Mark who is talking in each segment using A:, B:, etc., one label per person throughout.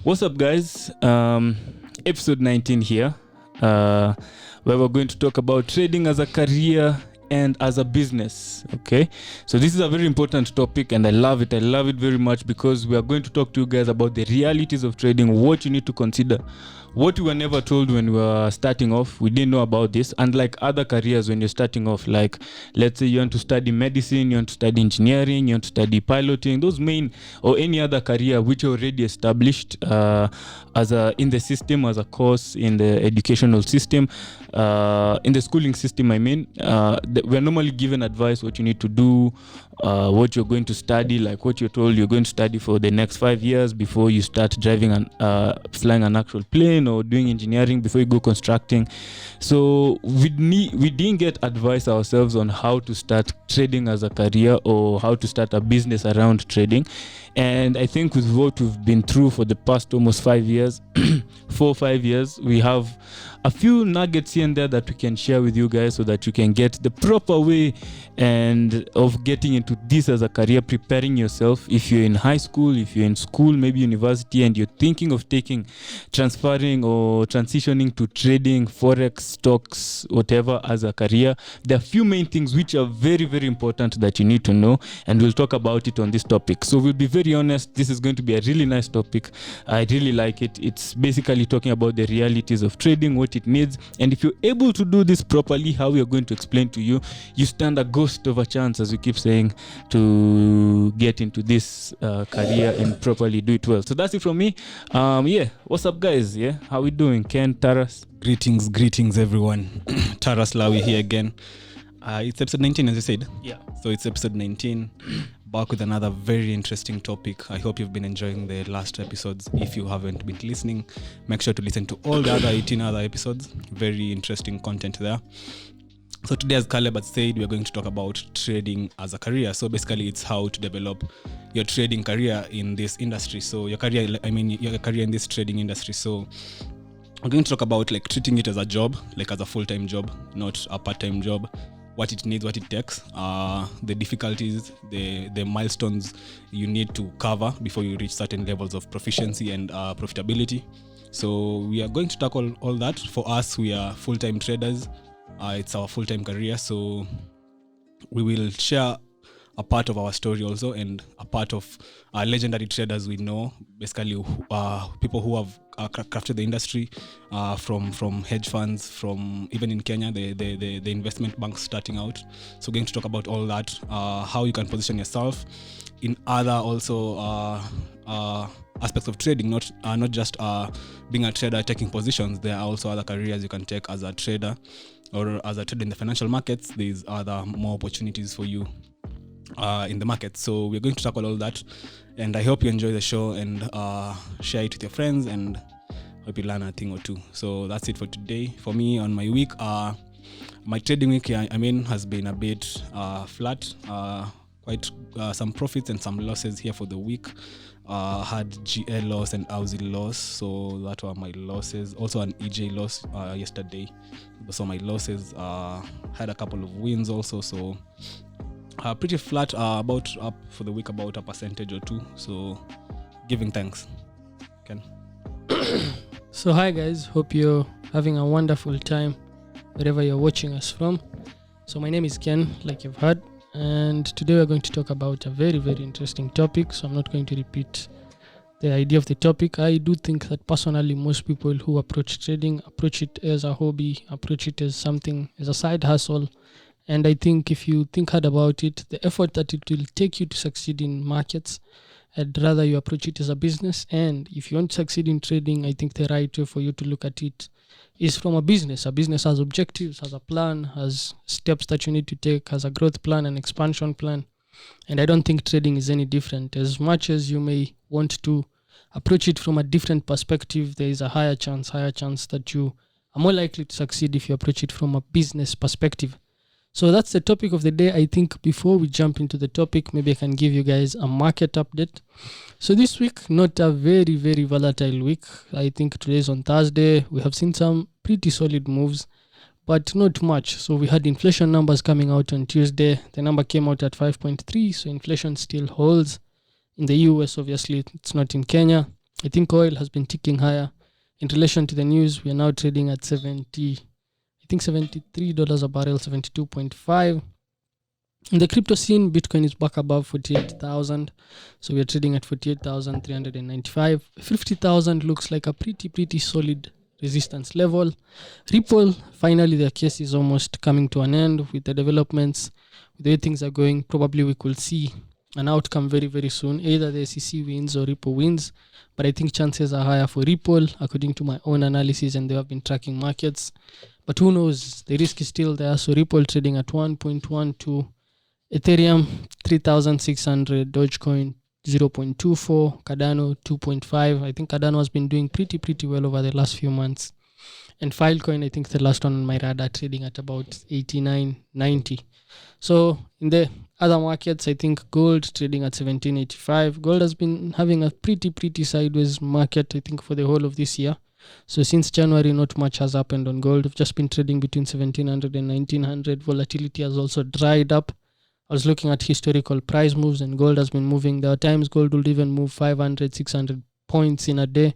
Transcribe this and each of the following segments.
A: What's up, guys? Episode 19 here, where we're going to talk about trading as a career and as a business. Okay, so this is a very important topic and I love it very much, because we are going to talk to you guys about the realities of trading, what you need to consider, what we were never told when we were starting off. We didn't know about this. Unlike other careers, when you're starting off, like let's say you want to study medicine, you want to study engineering, you want to study piloting, those main or any other career which are already established as a in the system, as a course in the educational system, in the schooling system. I mean, we're normally given advice what you need to do, what you're going to study, like what you're told you're going to study for the next 5 years before you start driving and flying an actual plane, or doing engineering before you go constructing. So we didn't get advice ourselves on how to start trading as a career or how to start a business around trading. And I think with what we've been through for the past almost 5 years, 4 or 5 years, we have a few nuggets here and there that we can share with you guys so that you can get the proper way and of getting into this as a career, preparing yourself. If you're in high school, if you're in school, maybe university, and you're thinking of transferring or transitioning to trading, Forex, stocks, whatever as a career, there are a few main things which are very, very important that you need to know, and we'll talk about it on this topic. So we'll be very honest, this is going to be a really nice topic. I really like it. It's basically talking about the realities of trading, what it needs, and if you're able to do this properly, how we are going to explain to you, you stand a ghost of a chance, as we keep saying, to get into this career and properly do it well. So that's it from me. What's up, guys? How we doing? Ken, Taras?
B: Greetings everyone. Taras Lawi here again. It's episode 19, as you said.
A: Yeah.
B: So it's episode 19, back with another very interesting topic. I hope you've been enjoying the last episodes. If you haven't been listening, make sure to listen to all the other 18 other episodes. Very interesting content there. So today, as Caleb had said, we're going to talk about trading as a career. So basically, it's how to develop your trading career in this industry. So your career in this trading industry. So I'm going to talk about like treating it as a job, like as a full-time job, not a part-time job. What it needs, what it takes, the difficulties, the milestones you need to cover before you reach certain levels of proficiency and profitability. So we are going to tackle all that. For us, we are full-time traders. It's our full-time career. So we will share a part of our story also, and a part of legendary traders we know, basically people who have crafted the industry, from hedge funds, from even in Kenya, the investment banks starting out. So we're going to talk about all that, how you can position yourself in other also aspects of trading, not just being a trader taking positions. There are also other careers you can take as a trader, or as a trader in the financial markets. There's other more opportunities for you in the market. So we're going to tackle all that, and I hope you enjoy the show and share it with your friends, and hope you learn a thing or two. So that's it for today. For me, on my week, my trading week, has been a bit flat, quite some profits and some losses here for the week. Had GL loss and Aussie loss, so that were my losses. Also an EJ loss yesterday. So my losses, had a couple of wins also, so pretty flat, about up for the week, about a percentage or two. So giving thanks. Ken.
C: So hi guys, hope you're having a wonderful time wherever you're watching us from. So my name is Ken, like you've heard, and today we're going to talk about a very, very interesting topic. So I'm not going to repeat the idea of the topic. I do think that personally most people who approach trading approach it as a hobby, approach it as something, as a side hustle. And I think if you think hard about it, the effort that it will take you to succeed in markets, I'd rather you approach it as a business. And if you want to succeed in trading, I think the right way for you to look at it is from a business. A business has objectives, has a plan, has steps that you need to take, has a growth plan, an expansion plan. And I don't think trading is any different. As much as you may want to approach it from a different perspective, there is a higher chance that you are more likely to succeed if you approach it from a business perspective. So that's the topic of the day. I think before we jump into the topic, maybe I can give you guys a market update. So this week, not a very, very volatile week. I think today's on Thursday. We have seen some pretty solid moves, but not much. So we had inflation numbers coming out on Tuesday. The number came out at 5.3. So inflation still holds in the US. Obviously, it's not in Kenya. I think oil has been ticking higher. In relation to the news, we are now trading at $73 a barrel, 72.5. In the crypto scene, Bitcoin is back above 48,000. So we are trading at 48,395. 50,000 looks like a pretty solid resistance level. Ripple, finally their case is almost coming to an end with the developments. With the way things are going, probably we could see an outcome very soon. Either the SEC wins or Ripple wins. But I think chances are higher for Ripple, according to my own analysis, and they have been tracking markets. But who knows? The risk is still there. So Ripple trading at 1.12, Ethereum 3,600, Dogecoin 0.24, Cardano 2.5. I think Cardano has been doing pretty well over the last few months. And Filecoin, I think the last one on my radar, trading at about 89.90. So in the other markets, I think gold trading at 1785. Gold has been having a pretty sideways market, I think, for the whole of this year. So since January, not much has happened on gold. We've just been trading between 1700 and 1900. Volatility has also dried up. I was looking at historical price moves, and gold has been moving. There are times gold would even move 500, 600 points in a day.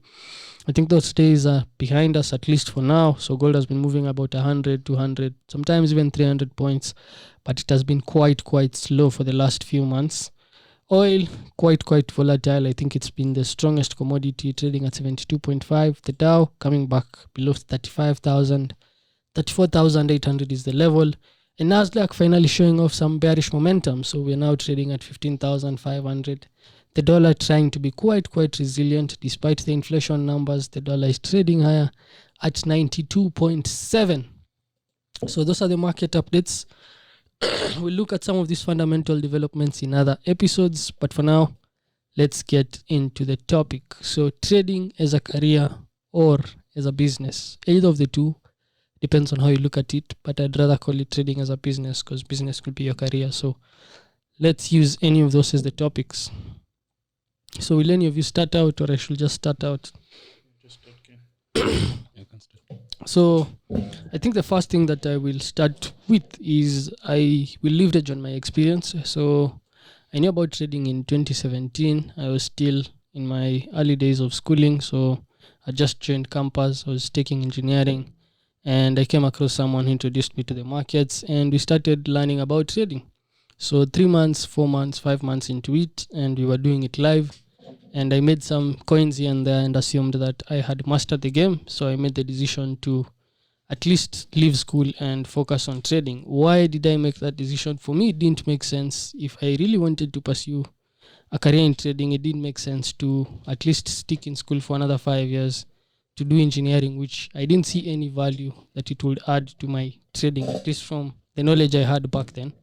C: I think those days are behind us, at least for now. So gold has been moving about 100, 200, sometimes even 300 points. But it has been quite slow for the last few months. Oil, quite volatile. I think it's been the strongest commodity, trading at 72.5. The Dow coming back below 35,000. 34,800 is the level. And Nasdaq finally showing off some bearish momentum. So we're now trading at 15,500. The dollar trying to be quite resilient. Despite the inflation numbers, the dollar is trading higher at 92.7. So those are the market updates. We'll look at some of these fundamental developments in other episodes. But for now, let's get into the topic. So trading as a career or as a business, either of the two. Depends on how you look at it, but I'd rather call it trading as a business because business could be your career. So let's use any of those as the topics. So will any of you start out, or I should just start out? So I think the first thing that I will start with is I will leverage on my experience. So I knew about trading in 2017. I was still in my early days of schooling. So I just joined campus. I was taking engineering. And I came across someone who introduced me to the markets, and we started learning about trading. So 3 months, 4 months, 5 months into it, and we were doing it live. And I made some coins here and there and assumed that I had mastered the game. So I made the decision to at least leave school and focus on trading. Why did I make that decision? For me, it didn't make sense. If I really wanted to pursue a career in trading, it didn't make sense to at least stick in school for another 5 years to do engineering, which I didn't see any value that it would add to my trading, at least from the knowledge I had back then.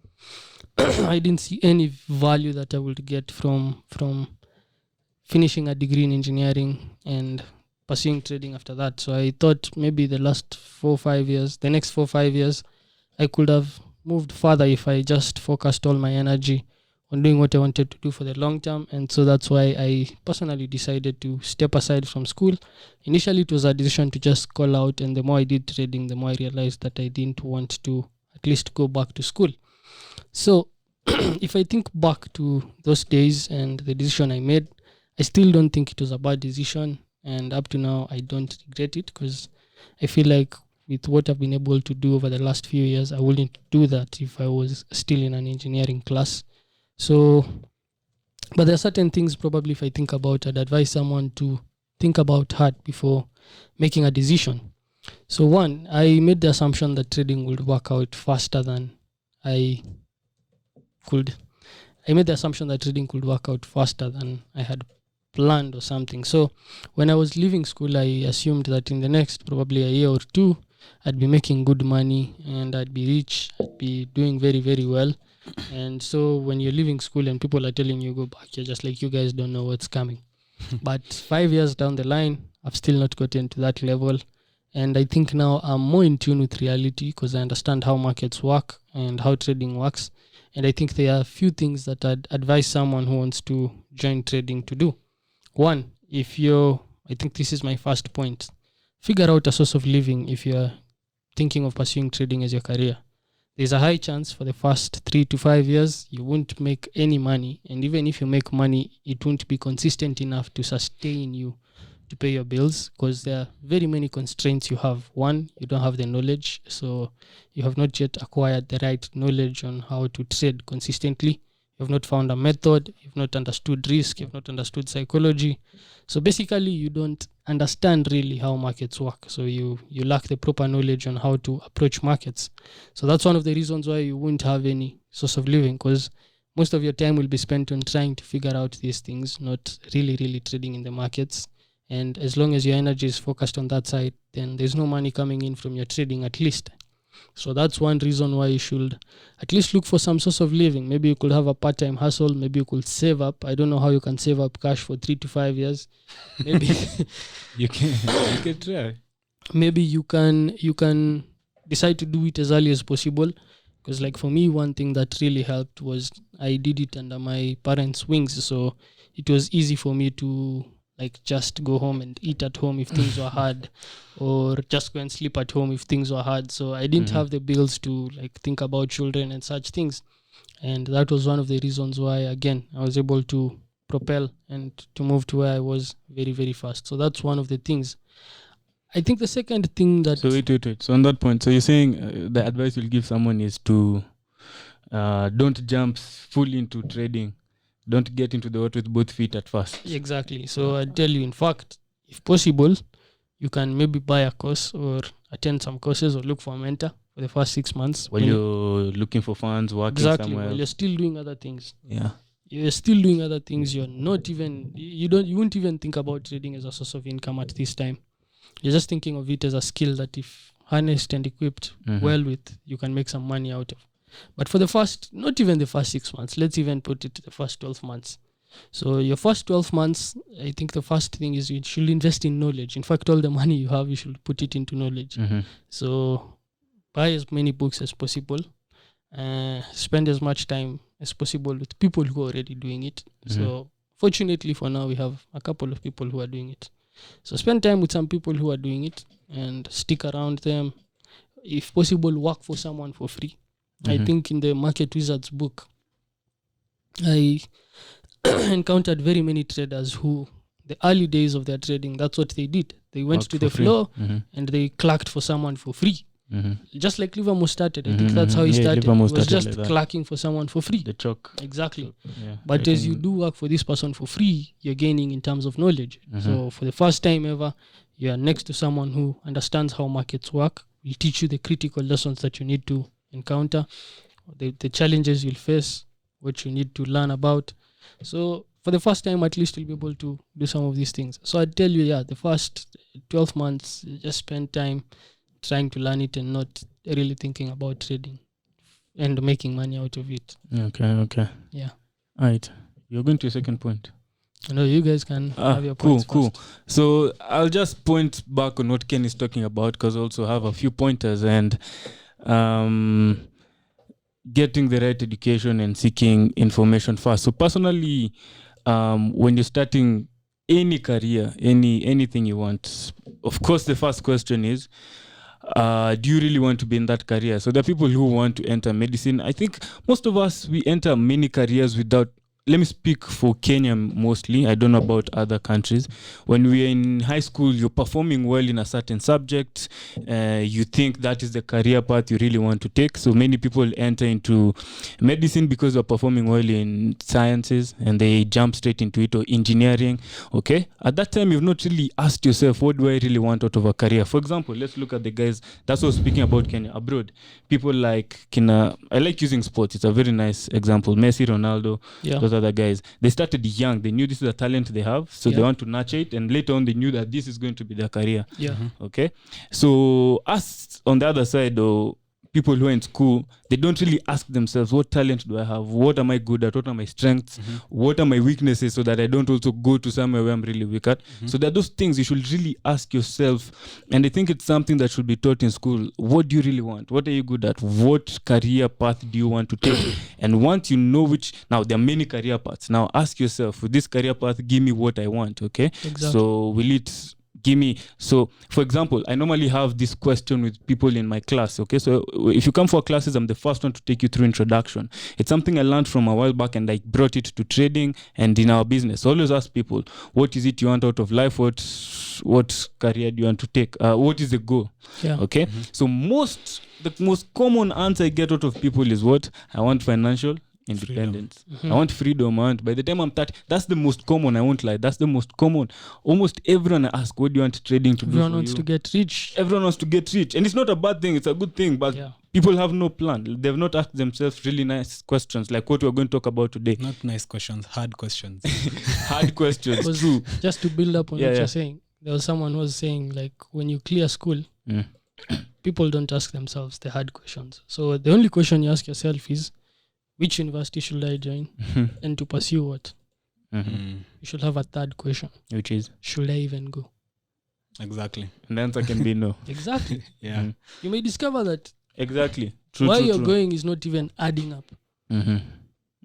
C: I didn't see any value that I would get from finishing a degree in engineering and pursuing trading after that. So I thought maybe the next 4 or 5 years, I could have moved further if I just focused all my energy on doing what I wanted to do for the long term. And so that's why I personally decided to step aside from school. Initially, it was a decision to just call out, and the more I did trading, the more I realized that I didn't want to at least go back to school. So if I think back to those days and the decision I made, I still don't think it was a bad decision. And up to now, I don't regret it, because I feel like with what I've been able to do over the last few years, I wouldn't do that if I was still in an engineering class. So, but there are certain things probably if I think about, I'd advise someone to think about hard before making a decision. So one, I made the assumption that trading would work out faster than I made the assumption that trading could work out faster than I had planned or something. So when I was leaving school, I assumed that in the next probably a year or two, I'd be making good money and I'd be rich, I'd be doing very well. And so when you're leaving school and people are telling you go back, you're just like, you guys don't know what's coming. But 5 years down the line, I've still not gotten to that level. And I think now I'm more in tune with reality because I understand how markets work and how trading works. And I think there are a few things that I'd advise someone who wants to join trading to do. One, I think this is my first point, figure out a source of living if you're thinking of pursuing trading as your career. There's a high chance for the first 3 to 5 years you won't make any money, and even if you make money, it won't be consistent enough to sustain you to pay your bills, because there are very many constraints you have. One, you don't have the knowledge, so you have not yet acquired the right knowledge on how to trade consistently. You've not found a method, you've not understood risk, you've not understood psychology. So basically, you don't understand really how markets work. So you lack the proper knowledge on how to approach markets. So that's one of the reasons why you won't have any source of living, because most of your time will be spent on trying to figure out these things, not really trading in the markets. And as long as your energy is focused on that side, then there's no money coming in from your trading, at least. So that's one reason why you should at least look for some source of living. Maybe you could have a part-time hustle. Maybe you could save up. I don't know how you can save up cash for 3 to 5 years. Maybe
A: you can try.
C: Maybe you can decide to do it as early as possible. Because like for me, one thing that really helped was I did it under my parents' wings. So it was easy for me to like just go home and eat at home if things were hard, or just go and sleep at home if things were hard. So I didn't have the bills to like think about children and such things. And that was one of the reasons why, again, I was able to propel and to move to where I was very fast. So that's one of the things. I think the second thing that...
A: So wait. So on that point, so you're saying the advice you'll give someone is to don't jump fully into trading. Don't get into the water with both feet at first.
C: Exactly. So I tell you, in fact, if possible, you can maybe buy a course or attend some courses or look for a mentor for the first 6 months.
A: While you're looking for funds, working somewhere.
C: While you're still doing other things.
A: Yeah.
C: You're still doing other things. You're not even, you won't even think about trading as a source of income at this time. You're just thinking of it as a skill that if harnessed and equipped well with, you can make some money out of. But for the first, not even the first 6 months, let's even put it the first 12 months. So your first 12 months, I think the first thing is you should invest in knowledge. In fact, all the money you have, you should put it into knowledge. So buy as many books as possible. Spend as much time as possible with people who are already doing it. So fortunately for now, we have a couple of people who are doing it. So spend time with some people who are doing it and stick around them. If possible, work for someone for free. I think in the Market Wizards book, I encountered very many traders who, the early days of their trading, that's what they did. They went to the floor and they clerked for someone for free. Just like Livermore started. I think that's how he started. He was just like clerking for someone for free.
A: The chalk.
C: Exactly.
A: Yeah,
C: but as you do work for this person for free, you're gaining in terms of knowledge. So for the first time ever, you are next to someone who understands how markets work, will teach you the critical lessons that you need to encounter, the challenges you'll face, what you need to learn about. So for the first time, at least you'll be able to do some of these things. So I'd tell you, the first 12 months, just spend time trying to learn it and not really thinking about trading and making money out of it.
A: Okay.
C: Yeah.
A: All right. You're going to your second point.
C: No, you guys can have your points
A: Cool.
C: first.
A: So I'll just point back on what Ken is talking about, because I also have a few pointers, and getting the right education and seeking information first. So personally, when you're starting any career, anything you want, of course, the first question is, do you really want to be in that career? So there are people who want to enter medicine. I think most of us, we enter many careers without, let me speak for Kenya mostly. I don't know about other countries. When we are in high school, you're performing well in a certain subject. You think that is the career path you really want to take. So many people enter into medicine because they're performing well in sciences and they jump straight into it, or engineering. Okay. At that time, you've not really asked yourself, what do I really want out of a career? For example, let's look at the guys. That's what I was speaking about Kenya abroad. People like I like using sports. It's a very nice example. Messi, Ronaldo.
C: Yeah.
A: Those other guys, they started young. They knew this is a talent they have, so they want to nurture it, and later on they knew that this is going to be their career. Okay, so us on the other side, though, people who are in school, they don't really ask themselves, what talent do I have? What am I good at? What are my strengths? What are my weaknesses, so that I don't also go to somewhere where I'm really weak at? So there are those things you should really ask yourself, and I think it's something that should be taught in school. What do you really want? What are you good at? What career path do you want to take? And once you know which, now there are many career paths. Now ask yourself, with this career path, give me what I want, okay?
C: Exactly.
A: So will it give me. So for example, I normally have this question with people in my class. Okay, so if you come for classes, I'm the first one to take you through introduction. It's something I learned from a while back, and I brought it to trading and in our business. I always ask people, what is it you want out of life? What career do you want to take? What is the goal?
C: Yeah.
A: Okay, so the most common answer I get out of people is what? I want financial independence. I want freedom. By the time I'm 30, that's the most common. I won't lie. That's the most common. Almost everyone I ask, what do you want trading to
C: Everyone
A: do for
C: wants
A: you?
C: to get rich.
A: Everyone wants to get rich. And it's not a bad thing. It's a good thing. But people have no plan. They've not asked themselves really nice questions like what we're going to talk about today.
B: Not nice questions, hard questions.
A: Hard questions. True.
C: Just to build up on what you're saying, there was someone who was saying, like, when you clear school, people don't ask themselves the hard questions. So the only question you ask yourself is, which university should I join and to pursue what? You should have a third question,
A: which is,
C: should I even go?
B: Exactly.
A: And the answer can be no.
C: Exactly.
B: Yeah.
C: You may discover that
A: Exactly. True,
C: why
A: true,
C: you're
A: true.
C: going is not even adding up.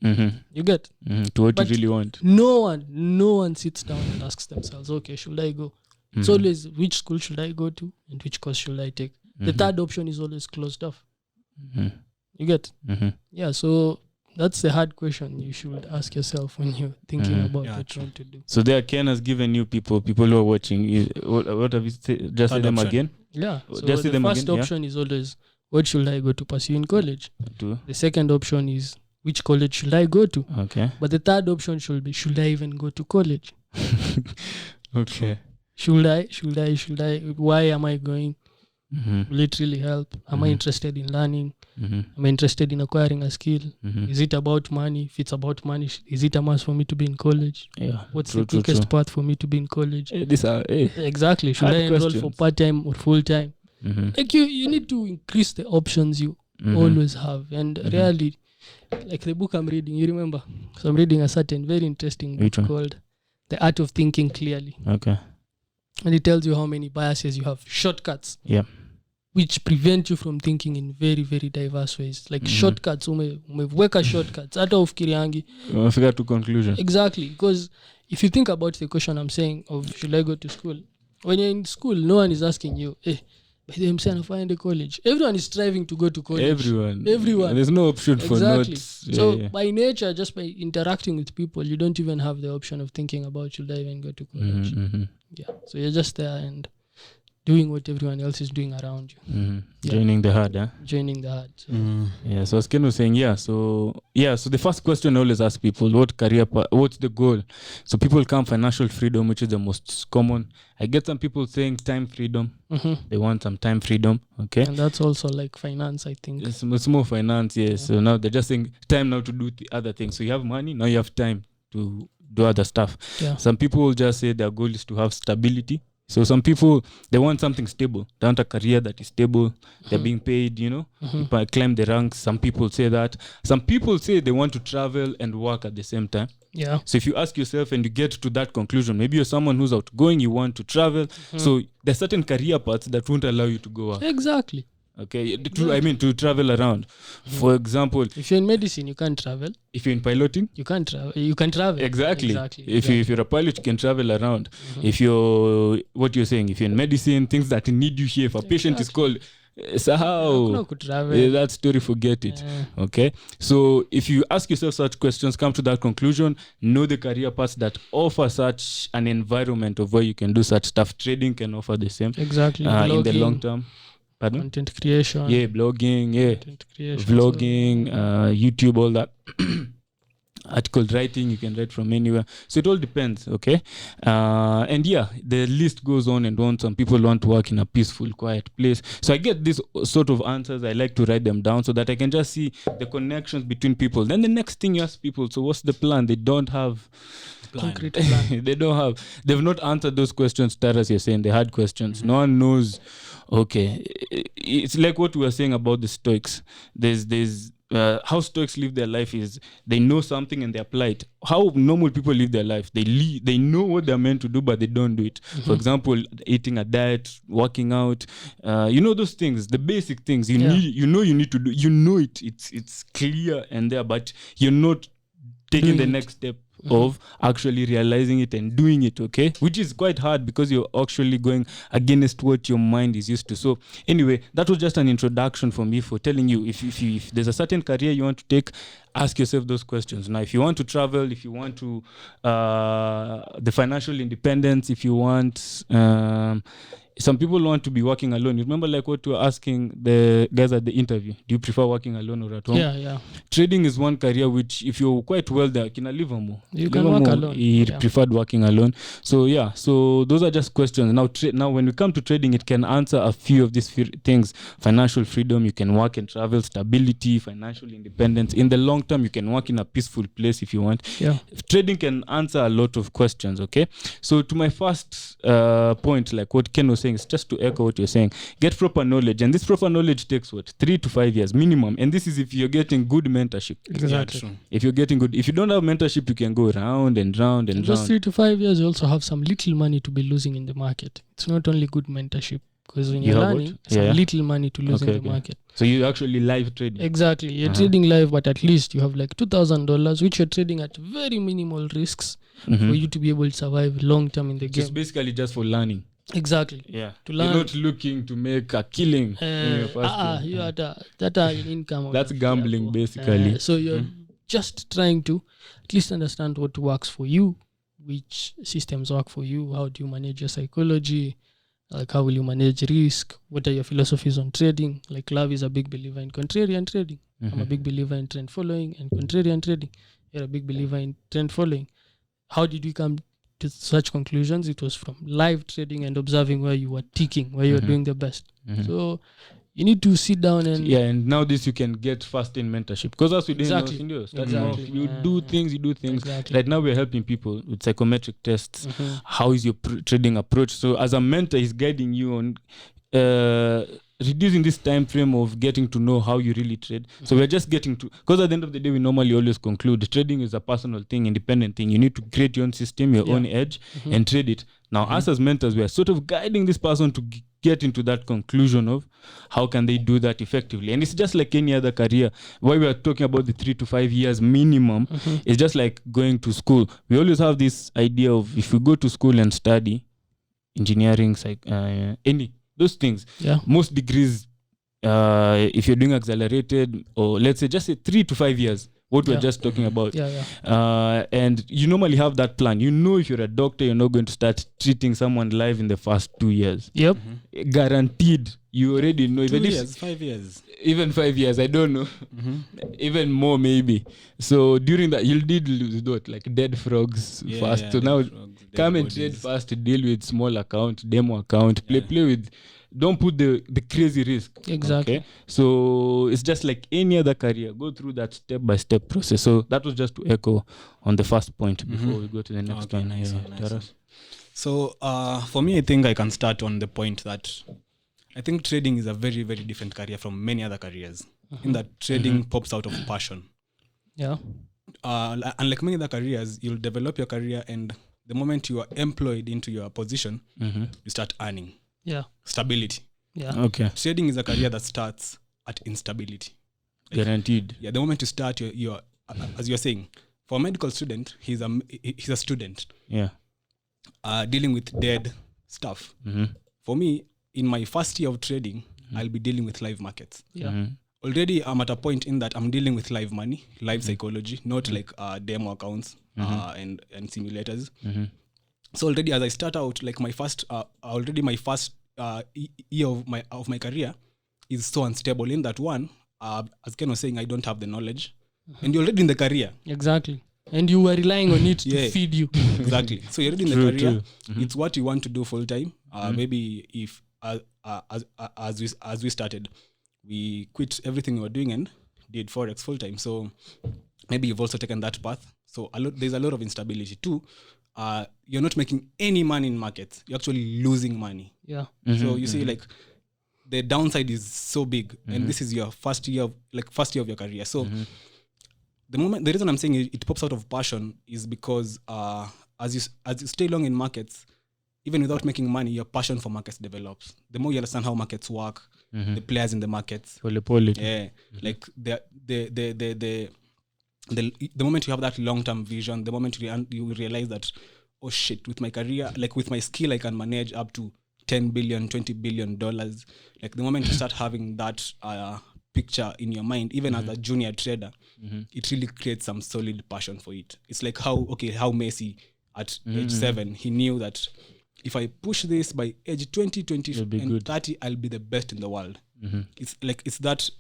C: You get?
A: To what
C: But
A: you really want.
C: No one sits down and asks themselves, okay, should I go? It's always, which school should I go to and which course should I take? The third option is always closed off. You get? Yeah, so that's the hard question you should ask yourself when you're thinking about what you want to do.
A: So there, Ken has given you people who are watching. What have you said? Just say them again.
C: Yeah. So
A: Just say
C: the
A: them
C: first
A: again,
C: option is always, what should I go to pursue in college?
A: Two.
C: The second option is, which college should I go to?
A: Okay.
C: But the third option should be, should I even go to college?
A: Okay.
C: Should I? Why am I going? Will it really help? Am I interested in learning? Am I interested in acquiring a skill? Is it about money? If it's about money, is it a must for me to be in college?
A: Yeah.
C: What's the quickest path for me to be in college?
A: These are
C: Exactly. Should
A: hard
C: I enroll
A: questions.
C: for part-time or full-time? Like you need to increase the options you always have. And really, like the book I'm reading, you remember? So I'm reading a certain very interesting book called The Art of Thinking Clearly.
A: Okay.
C: And it tells you how many biases you have, shortcuts.
A: Yeah.
C: Which prevent you from thinking in very, very diverse ways. Like shortcuts, umeweka shortcuts. Hata ufikiriangi.
A: Figure to conclusion.
C: Exactly. Because if you think about the question I'm saying of should I go to school? When you're in school, no one is asking you, by the way, I'm find a college. Everyone is striving to go to college.
A: Everyone.
C: There's
A: no option for not.
C: So by nature, just by interacting with people, you don't even have the option of thinking about should I even go to college. Yeah. So you're just there and doing what everyone else is doing around you.
A: Joining the herd, huh?
C: Joining the herd. So.
A: Yeah, so as Ken was saying, so the first question I always ask people, what's the goal? So people come financial freedom, which is the most common. I get some people saying time freedom. They want some time freedom, okay?
C: And that's also like finance, I think.
A: It's more finance, yes. Yeah. So now they're just saying time now to do the other things. So you have money, now you have time to do other stuff.
C: Yeah.
A: Some people will just say their goal is to have stability. So some people, they want something stable. They want a career that is stable. They're being paid, climb the ranks. Some people say that. Some people say they want to travel and work at the same time.
C: Yeah.
A: So if you ask yourself and you get to that conclusion, maybe you're someone who's outgoing, you want to travel. So there's certain career paths that won't allow you to go work.
C: Exactly.
A: Okay, to travel around. For example,
C: if you're in medicine, you can't travel.
A: If you're in piloting,
C: you can't travel. You can travel.
A: Exactly. If you're a pilot, you can travel around. If you're in medicine, things that need you here. If a patient is called, that story, forget it. Okay. So if you ask yourself such questions, come to that conclusion, know the career paths that offer such an environment of where you can do such stuff. Trading can offer the same.
C: Exactly.
A: In the long term. Pardon?
C: Content creation.
A: Yeah, blogging,
C: Content creation,
A: vlogging, YouTube, all that. Article writing, you can write from anywhere. So it all depends, okay? And the list goes on and on. Some people want to work in a peaceful, quiet place. So I get these sort of answers. I like to write them down so that I can just see the connections between people. Then the next thing you ask people, so what's the plan? They don't have
C: concrete plan.
A: They've not answered those questions, as you're saying, the hard questions. No one knows. Okay, it's like what we were saying about the Stoics. There's how Stoics live their life is they know something and they apply it. How normal people live their life, they know what they're meant to do, but they don't do it. For example, eating a diet, working out, those things, the basic things you need to do. You know it's clear and there, but you're not taking the next step of actually realizing it and doing it, okay? Which is quite hard because you're actually going against what your mind is used to. So anyway, that was just an introduction for me for telling you if there's a certain career you want to take, ask yourself those questions. Now, if you want to travel, if you want to the financial independence, if you want some people want to be working alone. You remember like what we were asking the guys at the interview, do you prefer working alone or at home?
C: Yeah.
A: Trading is one career which if you're quite well there, can I live more?
C: You can work alone.
A: He preferred working alone. So yeah, so those are just questions. Now when we come to trading, it can answer a few of these things. Financial freedom, you can work and travel, stability, financial independence. In the long term, you can work in a peaceful place if you want.
C: Yeah.
A: Trading can answer a lot of questions, okay? So to my first point, like what Ken was saying, is just to echo what you're saying. Get proper knowledge. And this proper knowledge takes 3 to 5 years minimum. And this is if you're getting good mentorship.
C: Exactly.
B: Yeah,
A: If you're getting good, if you don't have mentorship, you can go round and round and
C: Just
A: round.
C: 3 to 5 years, you also have some little money to be losing in the market. It's not only good mentorship, because when
A: You
C: you're
A: have what?
C: learning, some little money to lose in the market.
A: So you actually live trading.
C: Exactly. You're trading live, but at least you have like $2,000, which you're trading at very minimal risks for you to be able to survive long term in the game.
A: It's basically just for learning.
C: Exactly.
A: Yeah.
C: To learn.
A: You're not looking to make a killing in your first game.
C: You are that income.
A: That's gambling basically.
C: So you're just trying to at least understand what works for you, which systems work for you, how do you manage your psychology, like how will you manage risk, what are your philosophies on trading. Like Love is a big believer in contrarian trading. I'm a big believer in trend following and contrarian trading. You're a big believer in trend following. How did we come to such conclusions? It was from live trading and observing where you were ticking, where you were doing the best. So you need to sit down and
A: and now this you can get fast in mentorship, because as we didn't know, you do things.
C: Exactly.
A: Right now we're helping people with psychometric tests. How is your trading approach? So as a mentor, he's guiding you on reducing this time frame of getting to know how you really trade. So we're just getting to, because at the end of the day we normally always conclude trading is a personal thing, independent thing. You need to create your own system, your own edge, and trade it. Now us as mentors, we are sort of guiding this person to get into that conclusion of how can they do that effectively. And it's just like any other career. Why we are talking about the 3 to 5 years minimum, it's just like going to school. We always have this idea of if you go to school and study engineering, those things, most degrees, if you're doing accelerated, or let's say just say 3 to 5 years, what we're just talking about. And you normally have that plan. You know, if you're a doctor, you're not going to start treating someone live in the first 2 years. Guaranteed. You already know.
B: 2 years, 5 years.
A: Even 5 years, I don't know. Even more maybe. So during that, you'll deal with like dead frogs first. So now come and trade first, deal with small account, demo account, play with. Don't put the crazy risk.
C: Exactly.
A: Okay? So it's just like any other career. Go through that step-by-step process. So that was just to echo on the first point before we go to the next one.
B: Nice. So for me, I think I can start on the point that I think trading is a very, very different career from many other careers. In that trading pops out of passion. Unlike many other careers, you'll develop your career, and the moment you are employed into your position, you start earning. Stability.
A: Okay.
B: Trading is a career that starts at instability.
A: Guaranteed.
B: The moment you start, you're as you're saying, for a medical student, he's a student. Dealing with dead stuff. For me, in my first year of trading, I'll be dealing with live markets. Already I'm at a point in that I'm dealing with live money, live psychology, not like demo accounts and simulators. So already as I start out, like my first year of my career is so unstable in that one, as Ken was saying, I don't have the knowledge. And you're already in the career.
C: Exactly. And you were relying on it to feed you.
B: Exactly. So you're already in the career. It's what you want to do full time. Maybe if as we started, we quit everything we were doing and did Forex full time. So maybe you've also taken that path. So there's a lot of instability too. You're not making any money in markets. You're actually losing money. So you see, like the downside is so big, and this is your first year of your career. So the reason I'm saying it pops out of passion is because as you stay long in markets, even without making money, your passion for markets develops. The more you understand how markets work, the players in the markets, like the moment you have that long-term vision, the moment you realize that, oh shit, with my career, like with my skill, I can manage up to 10 billion, 20 billion dollars. Like the moment you start having that picture in your mind, even as a junior trader, it really creates some solid passion for it. It's like how Messi at age 7, he knew that if I push this by age 20, and good. 30, I'll be the best in the world. It's like it's that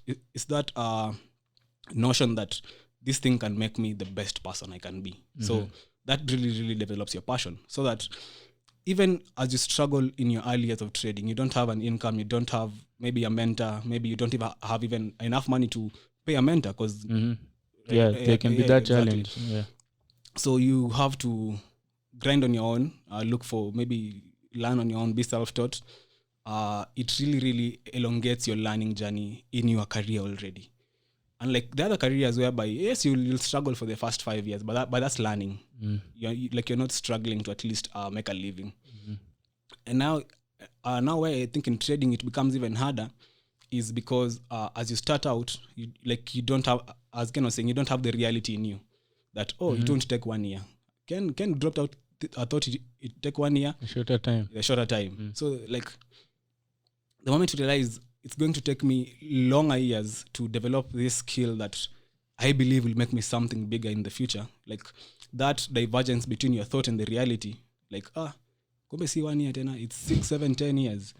B: notion that this thing can make me the best person I can be. So that really develops your passion, so that even as you struggle in your early years of trading, you don't have an income, you don't have maybe a mentor, maybe you don't even have enough money to pay a mentor, because
A: there can be that challenge.
B: So you have to grind on your own, look for, maybe learn on your own, be self-taught. It really elongates your learning journey in your career already. Unlike the other careers whereby, yes, you'll struggle for the first 5 years, but that's learning. You're not struggling to at least make a living. And now where I think in trading it becomes even harder is because as you start out, you don't have, as Ken was saying, you don't have the reality in you that, it won't take 1 year. Ken dropped out. I thought it take 1 year.
A: A shorter time.
B: So like the moment you realize it's going to take me longer years to develop this skill that I believe will make me something bigger in the future, like that divergence between your thought and the reality, like kumbe si 1 year tena, it's 6, 7, 10 years,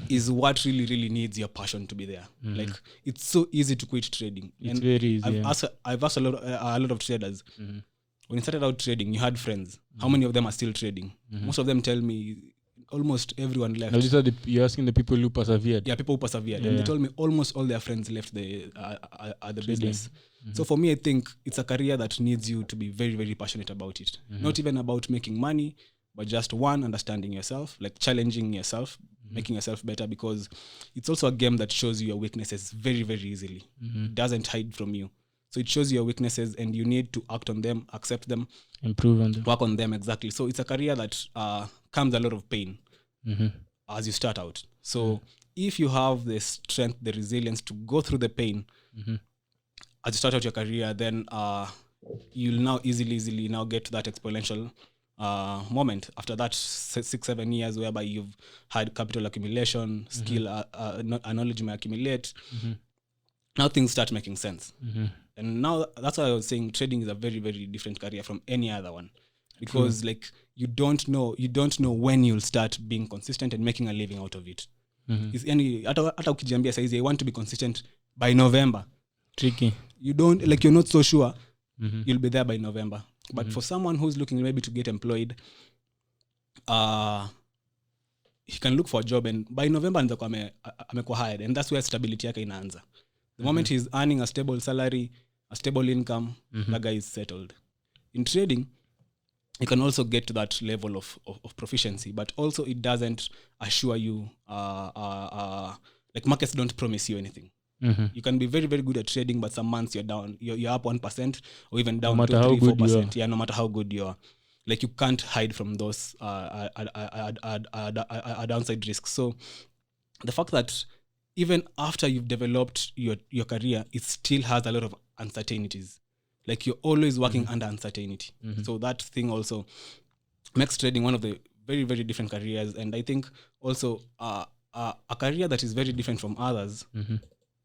B: is what really needs your passion to be there. Like it's so easy to quit trading.
A: It's very easy.
B: I've asked a lot of traders. When you started out trading, you had friends. How many of them are still trading? Most of them tell me almost everyone left.
A: Now, you're asking the people who persevered.
B: Yeah, people who persevered. And they told me almost all their friends left the business. So for me, I think it's a career that needs you to be very passionate about it. Not even about making money, but just understanding yourself, like challenging yourself, making yourself better, because it's also a game that shows you your weaknesses very easily. It doesn't hide from you. So it shows your weaknesses and you need to act on them, accept them,
A: improve on them,
B: work on them. Exactly. So it's a career that comes a lot of pain as you start out. So if you have the strength, the resilience to go through the pain as you start out your career, then you'll now easily now get to that exponential moment after that 6-7 years whereby you've had capital accumulation, skill, knowledge may accumulate. Now things start making sense. And now that's why I was saying trading is a very different career from any other one, because like you don't know when you'll start being consistent and making a living out of it. Hata ukijiambia saizi I want to be consistent by November,
A: tricky.
B: You're not so sure you'll be there by November. But for someone who's looking maybe to get employed, he can look for a job and by November amekuwa hired, and that's where stability yake inaanza. The moment he's earning a stable salary, a stable income, that guy is settled. In trading, you can also get to that level of proficiency, but also it doesn't assure you, like markets don't promise you anything. You can be very good at trading, but some months you're down, you're up 1% or even down 2-3-4%. Yeah, no matter how good you are. Like you can't hide from those downside risks. So the fact that even after you've developed your career, it still has a lot of uncertainties. Like you're always working under uncertainty. So that thing also makes trading one of the very different careers. And I think also a career that is very different from others,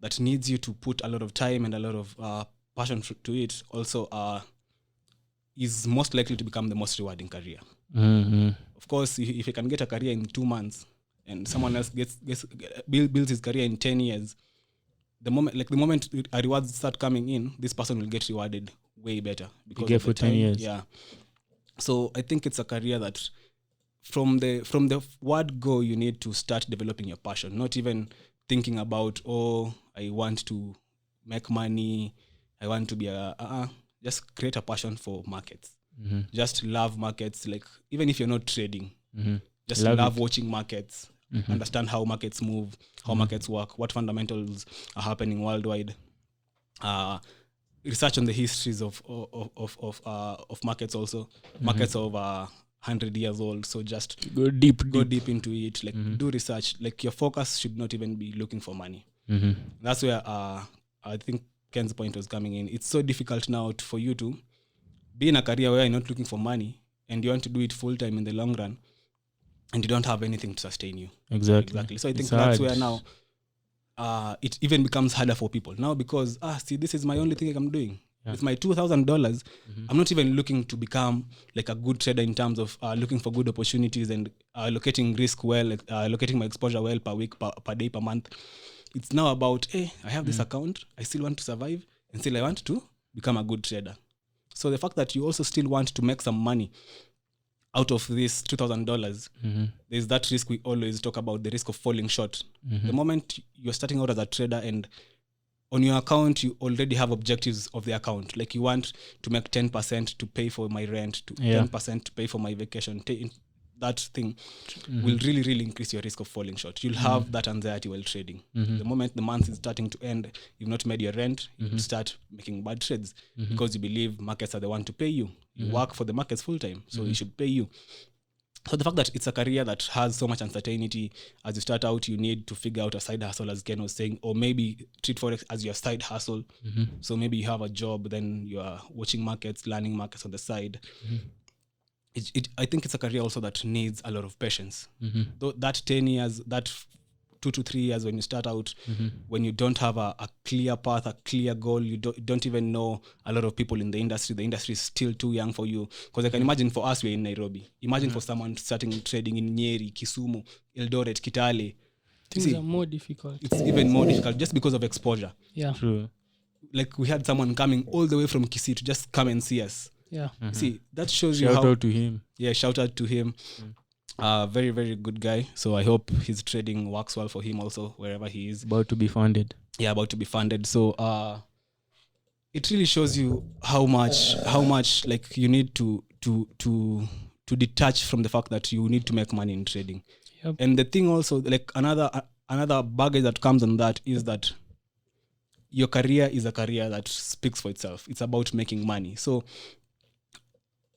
B: that needs you to put a lot of time and a lot of passion to it, also is most likely to become the most rewarding career. Of course, if you can get a career in 2 months and someone else builds his career in 10 years, the moment rewards start coming in, this person will get rewarded way better because of the time. 10 years. Yeah. So I think it's a career that from the word go, you need to start developing your passion, not even thinking about, I want to make money, I want to be just create a passion for markets. Just love markets. Like even if you're not trading, just love watching markets, understand how markets move, how markets work, what fundamentals are happening worldwide. Research on the histories of markets also. Markets of 100 years old. So just
A: go deep
B: into it. Like do research. Like your focus should not even be looking for money. That's where I think Ken's point was coming in. It's so difficult now for you to be in a career where you're not looking for money and you want to do it full time in the long run, and you don't have anything to sustain you.
A: Exactly.
B: So I think
A: It's
B: that's
A: hard.
B: where now it even becomes harder for people now, because this is my only thing I'm doing.
A: Yeah.
B: With my $2,000, I'm not even looking to become like a good trader in terms of looking for good opportunities and allocating risk well, allocating my exposure well per week, per day, per month. It's now about, I have this account, I still want to survive, and still I want to become a good trader. So the fact that you also still want to make some money out of this $2,000, there's that risk we always talk about, the risk of falling short. The moment you're starting out as a trader and on your account, you already have objectives of the account. Like you want to make 10% to pay for my rent, to 10% to pay for my vacation. That thing will really, really increase your risk of falling short. You'll have that anxiety while trading. The moment the month is starting to end, you've not made your rent, you start making bad trades because you believe markets are the one to pay you. You work for the markets full time, so you should pay you. So the fact that it's a career that has so much uncertainty, as you start out, you need to figure out a side hustle, as Ken was saying, or maybe treat Forex as your side hustle. So maybe you have a job, then you are watching markets, learning markets on the side. I think it's a career also that needs a lot of patience. Though that 10 years, that 2 to 3 years when you start out, when you don't have a clear path, a clear goal, you don't even know a lot of people in the industry is still too young for you. Because I can imagine for us, we're in Nairobi. Imagine for someone starting trading in Nyeri, Kisumu, Eldoret, Kitale.
C: Things are more difficult.
B: It's even more difficult just because of exposure.
C: Yeah.
A: True.
B: Like we had someone coming all the way from Kisii to just come and see us.
C: Yeah.
B: See, that shows you
A: Shout
B: how...
A: out to him.
B: Yeah, shout out to him. Very, very good guy. So I hope his trading works well for him also, wherever he is.
A: About to be funded.
B: Yeah, about to be funded. So it really shows you how much like you need to detach from the fact that you need to make money in trading.
C: Yep.
B: And the thing also, like another baggage that comes on that is that your career is a career that speaks for itself. It's about making money. So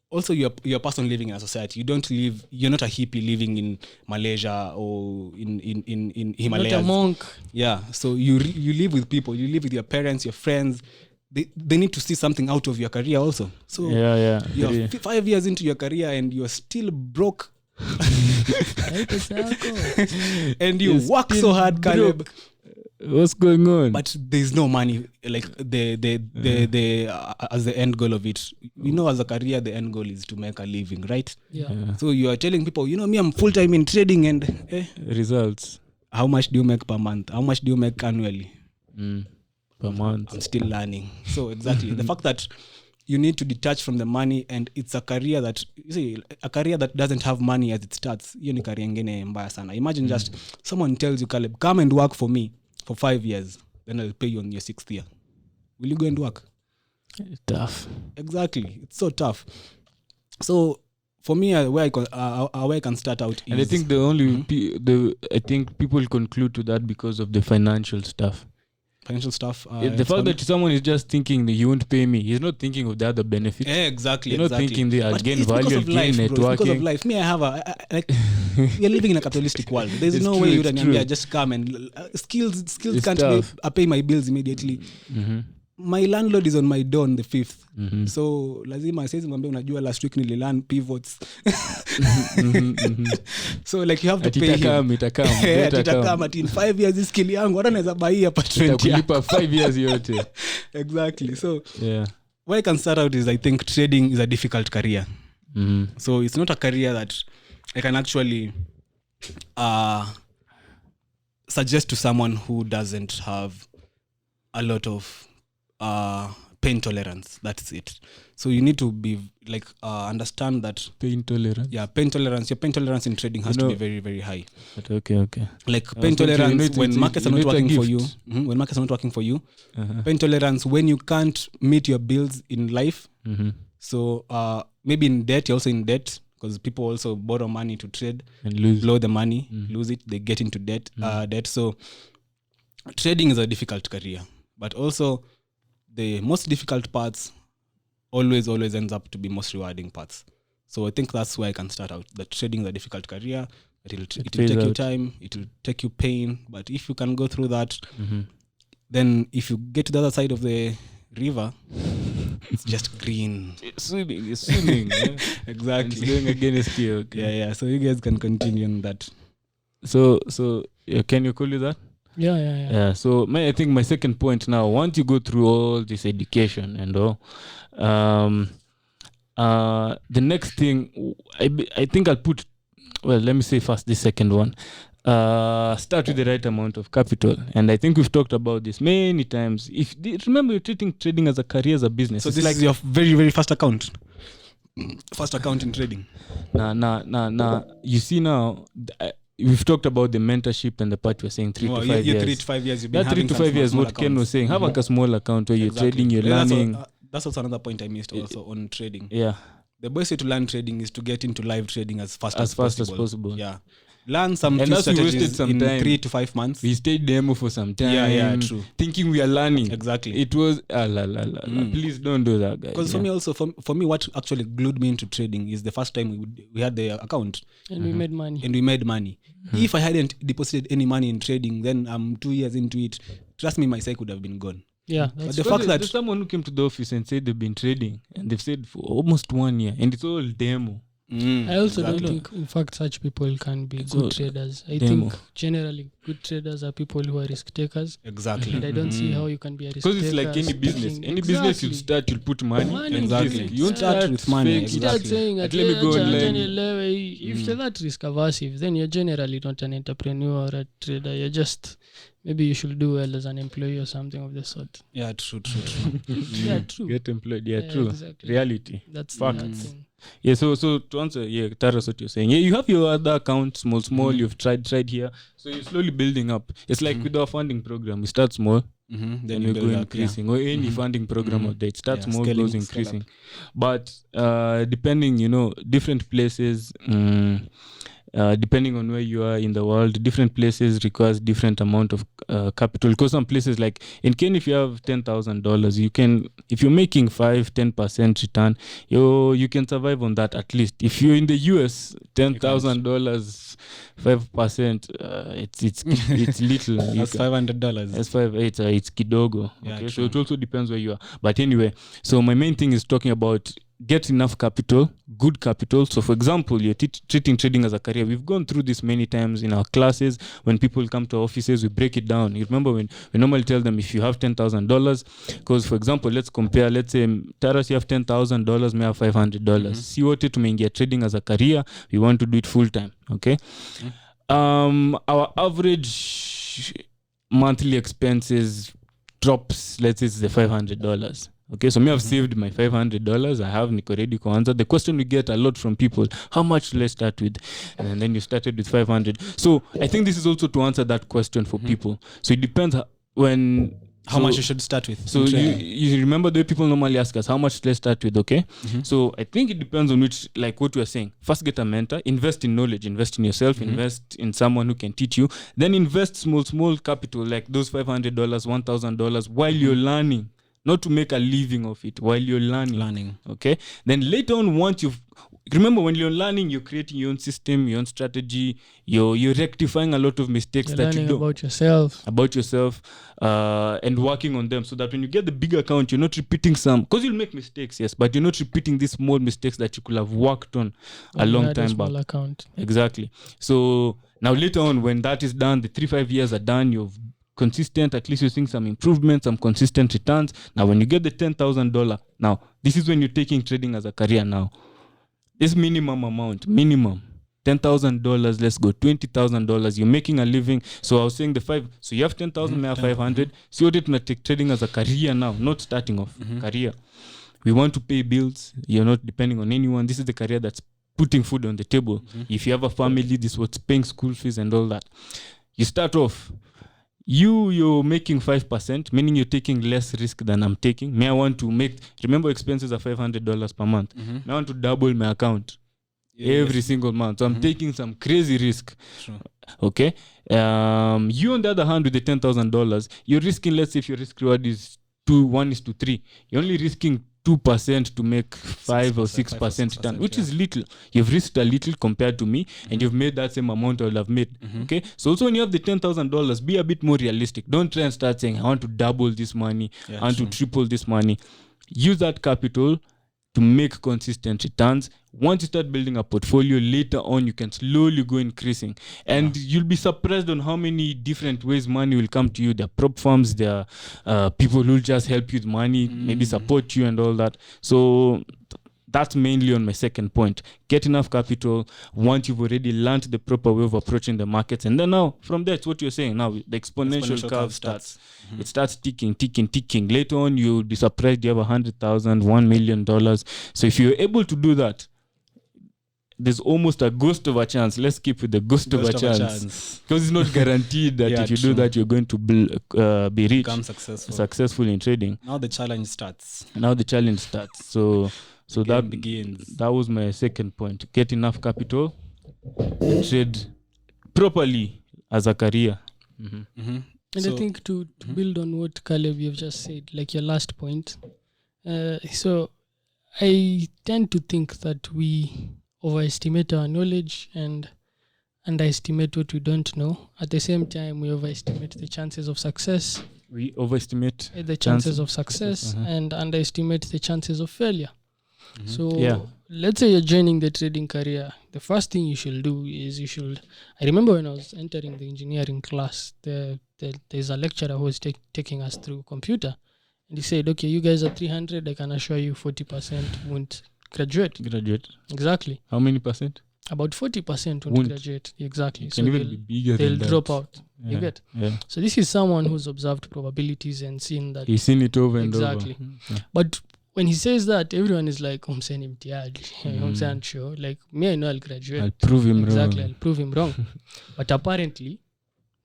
B: also you're a person living in a society. You're not a hippie living in Malaysia or in Himalayas.
C: Not a monk.
B: Yeah. So you live with people, you live with your parents, your friends. They need to see something out of your career also. So you're 5 years into your career and you're still broke. And you work so hard, Caleb.
A: What's going on?
B: But there's no money, like the as the end goal of it. As a career, the end goal is to make a living, right?
C: Yeah.
B: So you are telling people, me, I'm full time in trading, and
A: Results.
B: How much do you make per month? How much do you make annually?
A: Per month.
B: I'm still learning. So exactly the fact that you need to detach from the money, and it's a career that a career that doesn't have money as it starts. Hiyo ni career ingine mbaya sana. Imagine just someone tells you, Caleb, come and work for me for 5 years, then I'll pay you on your 6th year. Will you go and work?
A: It's tough.
B: Exactly. It's so tough. So for me, where I can start out is...
A: And I think I think people conclude to that because of the financial stuff.
B: Financial stuff.
A: The fact that someone is just thinking that you won't pay me, he's not thinking of the other benefits.
B: Exactly.
A: You're not thinking they
B: But
A: gain
B: it's
A: value,
B: because of
A: gain
B: life, bro. It's because of
A: networking.
B: life. Me, I have like we're living in a capitalistic world. There's
A: It's
B: no
A: true,
B: way
A: it's
B: you'd
A: true.
B: just come and skills
A: It's
B: can't
A: tough.
B: pay my bills immediately. My landlord is on my door on the 5th. So lazima says mwambie unajua last week nililearn pivots. So like you have to pay him. Itakam ati in 5 years this skill yangu hata naweza buy hapa 20.
A: Itakulipa 5 years yote.
B: Exactly. So
A: Yeah.
B: where I can start out is I think trading is a difficult career. So it's not a career that I can actually suggest to someone who doesn't have a lot of pain tolerance. That's it. So you need to be like understand that
A: Pain tolerance.
B: pain tolerance. Your pain tolerance in trading has to be very, very high.
A: But okay.
B: Like pain tolerance when markets are not working for you. When markets are not working for you. Pain tolerance when you can't meet your bills in life. So maybe in debt, you're also in debt because people also borrow money to trade
A: And lose.
B: blow the money, lose it, they get into debt. So trading is a difficult career, but also the most difficult parts always ends up to be most rewarding parts. So I think that's where I can start out. That trading is a difficult career. It will take you time. It will take you pain. But if you can go through that, Then if you get to the other side of the river, it's just green.
A: It's swimming. Yeah?
B: Exactly.
A: It's going against you. Okay.
B: Yeah. So you guys can continue on that.
A: So can you call it that?
C: Yeah.
A: So I think my second point now, once you go through all this education and all, the next thing I think I'll put, well, let me say first the second one. Start with the right amount of capital, and I think we've talked about this many times. Remember, you're treating trading as a career, as a business.
B: So
A: it's
B: this
A: like
B: is your very, very first account. First account in trading.
A: Nah. You see now, we've talked about the mentorship and the part we're saying 3 to 5 years.
B: 3 to 5 years. You've been
A: That 3
B: having
A: to
B: some
A: 5 years,
B: small
A: what Ken was
B: accounts.
A: saying, have like a small account where you're trading, you're learning.
B: That's also another point I missed also on trading.
A: Yeah.
B: The best way to learn trading is to get into live trading as fast as
A: possible.
B: Yeah. Learn some
A: And
B: few
A: as we wasted
B: strategies
A: some
B: in
A: time.
B: 3 to 5 months.
A: We stayed demo for some time.
B: Yeah, true.
A: Thinking we are learning.
B: Exactly.
A: It was Please don't do that, guys.
B: Because for me also, for me, what actually glued me into trading is the first time we had the account
C: And we made money.
B: If I hadn't deposited any money in trading, then I'm 2 years into it. Trust me, my site would have been gone.
C: Yeah,
B: But
C: that's
B: the fact that
A: there's someone who came to the office and said they've been trading, and they've said for almost 1 year, and it's all demo.
C: I also
B: exactly.
C: don't think, in fact, such people can be
A: So,
C: good traders. I
A: demo.
C: think generally good traders are people who are risk takers.
B: Exactly.
C: And I don't see how you can be a risk
A: Because
C: taker.
A: it's like any business. Any business you start, you'll put money.
B: Exactly.
A: You won't
B: Start with money,
A: fake it.
C: Start
B: exactly.
C: saying
A: Let me go online.
C: if you're that risk aversive, then you're generally not an entrepreneur or a trader. You're just, maybe you should do well as an employee or something of the sort.
B: Yeah, true.
C: Yeah, true.
A: Get employed. Yeah, true.
C: Exactly.
A: Reality.
C: That's
A: Fact.
C: that thing.
A: Yeah, so to answer, Taras, what you're saying. Yeah, you have your other account, small, you've tried here. So you're slowly building up. It's like with our funding program, we start small,
B: Then
A: we
B: you
A: go
B: build up,
A: increasing. Or any funding program out there, it starts small,
B: scaling,
A: goes
B: scale
A: increasing. But depending, different places, depending on where you are in the world, different places requires different amount of capital. Because some places, like in Kenya, if you have $10,000, you can, if you're making 5-10% return, you can survive on that at least. If you're in the US, $10,000, 5%, it's little.
B: That's $500.
A: That's it's kidogo.
B: Yeah,
A: Okay, so
B: true.
A: it also depends where you are. But anyway, so my main thing is talking about get enough capital, good capital. So for example, you're treating trading as a career. We've gone through this many times in our classes. When people come to offices, we break it down. You remember when we normally tell them, if you have $10,000, because for example, let's compare, let's say Taras, you have $10,000, may have $500. See what tumeingia trading as a career, we want to do it full time. Okay. Our average monthly expenses drops, let's say it's the $500. Okay, so me have saved my $500. I have niko ready to answer. The question we get a lot from people, how much do I start with? And then you started with 500. So I think this is also to answer that question for people. So it depends
B: How much you should start with.
A: So you remember the way people normally ask us, how much let's start with, okay? So I think it depends on which, like what we are saying. First, get a mentor, invest in knowledge, invest in yourself, invest in someone who can teach you. Then invest small capital, like those $500, $1,000 while you're learning. Not to make a living of it, while you're learning. Okay? Then later on, remember when you're learning, you're creating your own system, your own strategy, you're rectifying a lot of mistakes
C: You're
A: that you
C: learning
A: do
C: about yourself.
A: And working on them, so that when you get the big account, you're not repeating because you'll make mistakes, yes, but you're not repeating these small mistakes that you could have worked on a long time back.
C: Account.
A: Exactly. So now later on, when that is done, the 3-5 years are done, you've consistent, at least you're seeing some improvements, some consistent returns. Now when you get the $10,000, now this is when you're taking trading as a career. Now this minimum amount, $10,000, let's go $20,000, you're making a living. So I was saying so you have 10,000, now 500. So you're going to take trading as a career now, not starting off. Career. We want to pay bills. You're not depending on anyone. This is the career that's putting food on the table. If you have a family, this is what's paying school fees and all that. You start off, you're making 5%, meaning you're taking less risk than I'm taking. I want to remember expenses are $500 per month. I want to double my account every single month. So I'm taking some crazy risk.
B: True.
A: Okay. You on the other hand, with the $10,000, you're risking, let's say if your risk reward is 1:3, you're only risking 2% to make 5 or
B: 6%,
A: 6% return, which
B: yeah.
A: is little. You've risked a little compared to me, and you've made that same amount I would have made. Okay, so also when you have the $10,000, be a bit more realistic. Don't try and start saying I want to double this money,
B: Yeah,
A: I want
B: true.
A: to triple this money. Use that capital to make consistent returns. Once you start building a portfolio, later on you can slowly go increasing, and you'll be surprised on how many different ways money will come to you. There are prop firms, there are people who'll just help you with money, maybe support you and all that. So that's mainly on my second point. Get enough capital once you've already learned the proper way of approaching the markets, and then now from there, it's what you're saying now, the exponential curve starts. It starts ticking. Later on, you'll be surprised you have $100,000, $1 million. So if you're able to do that, there's almost a ghost of a chance. Let's keep with the ghost of a chance, because it's not guaranteed that if you do that, you're going to be rich,
B: become
A: successful in trading.
B: Now the challenge starts.
A: So that
B: begins.
A: That was my second point. Get enough capital, trade properly as a career.
C: And I think to build on what Caleb you've just said, like your last point, so I tend to think that we overestimate our knowledge and underestimate what we don't know. At the same time, we overestimate the chances of success.
A: We overestimate
C: the chances of success and underestimate the chances of failure. So let's say you're joining the trading career. The first thing you should do is I remember when I was entering the engineering class, there's a lecturer who was taking us through computer. And he said, okay, you guys are 300. I can assure you 40% won't graduate. Exactly.
A: How many percent?
C: About 40% won't graduate. Exactly.
A: Can even be bigger
C: they'll
A: than that.
C: drop out.
A: Yeah.
C: You get?
A: Yeah.
C: So this is someone who's observed probabilities and seen that.
A: He's seen it over and over.
C: Exactly. But when he says that, everyone is like, I'm saying I'm sure. Like, me, I know I'll graduate.
A: I'll prove him wrong.
C: Exactly, I'll prove him wrong. But apparently,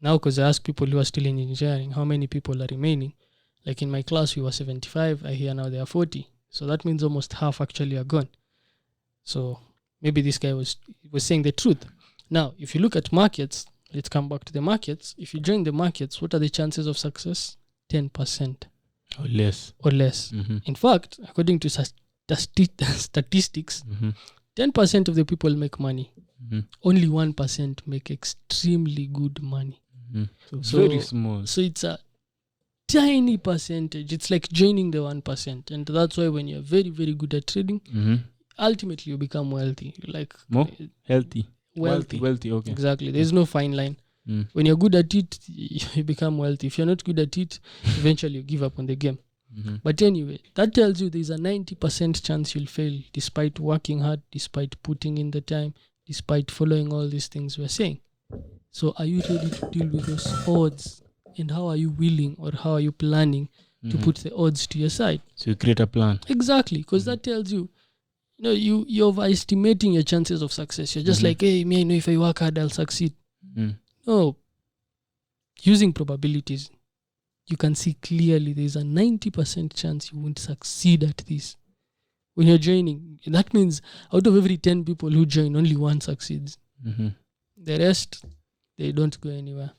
C: now because I ask people who are still in engineering, how many people are remaining? Like in my class, we were 75. I hear now there are 40. So that means almost half actually are gone. So maybe this guy was saying the truth. Now, if you look at markets, let's come back to the markets. If you join the markets, what are the chances of success? 10%.
A: Or less.
C: In fact, according to statistics, 10% of the people make money. Only 1% make extremely good money.
A: So very small.
C: So it's a tiny percentage. It's like joining the 1%. And that's why when you're very, very good at trading, ultimately you become wealthy. Like
A: more healthy.
C: Wealthy,
A: okay.
C: Exactly. There's no fine line. When you're good at it, you become wealthy. If you're not good at it, eventually you give up on the game. But anyway, that tells you there's a 90% chance you'll fail despite working hard, despite putting in the time, despite following all these things we're saying. So are you ready to deal with those odds? And how are you willing or how are you planning to put the odds to your side?
A: So you create a plan.
C: Exactly, because that tells you, you're overestimating your chances of success. You're just like, hey, me, I know if I work hard, I'll succeed. No. Using probabilities, you can see clearly there's a 90% chance you won't succeed at this. When you're joining, that means out of every 10 people who join, only one succeeds. The rest, they don't go anywhere.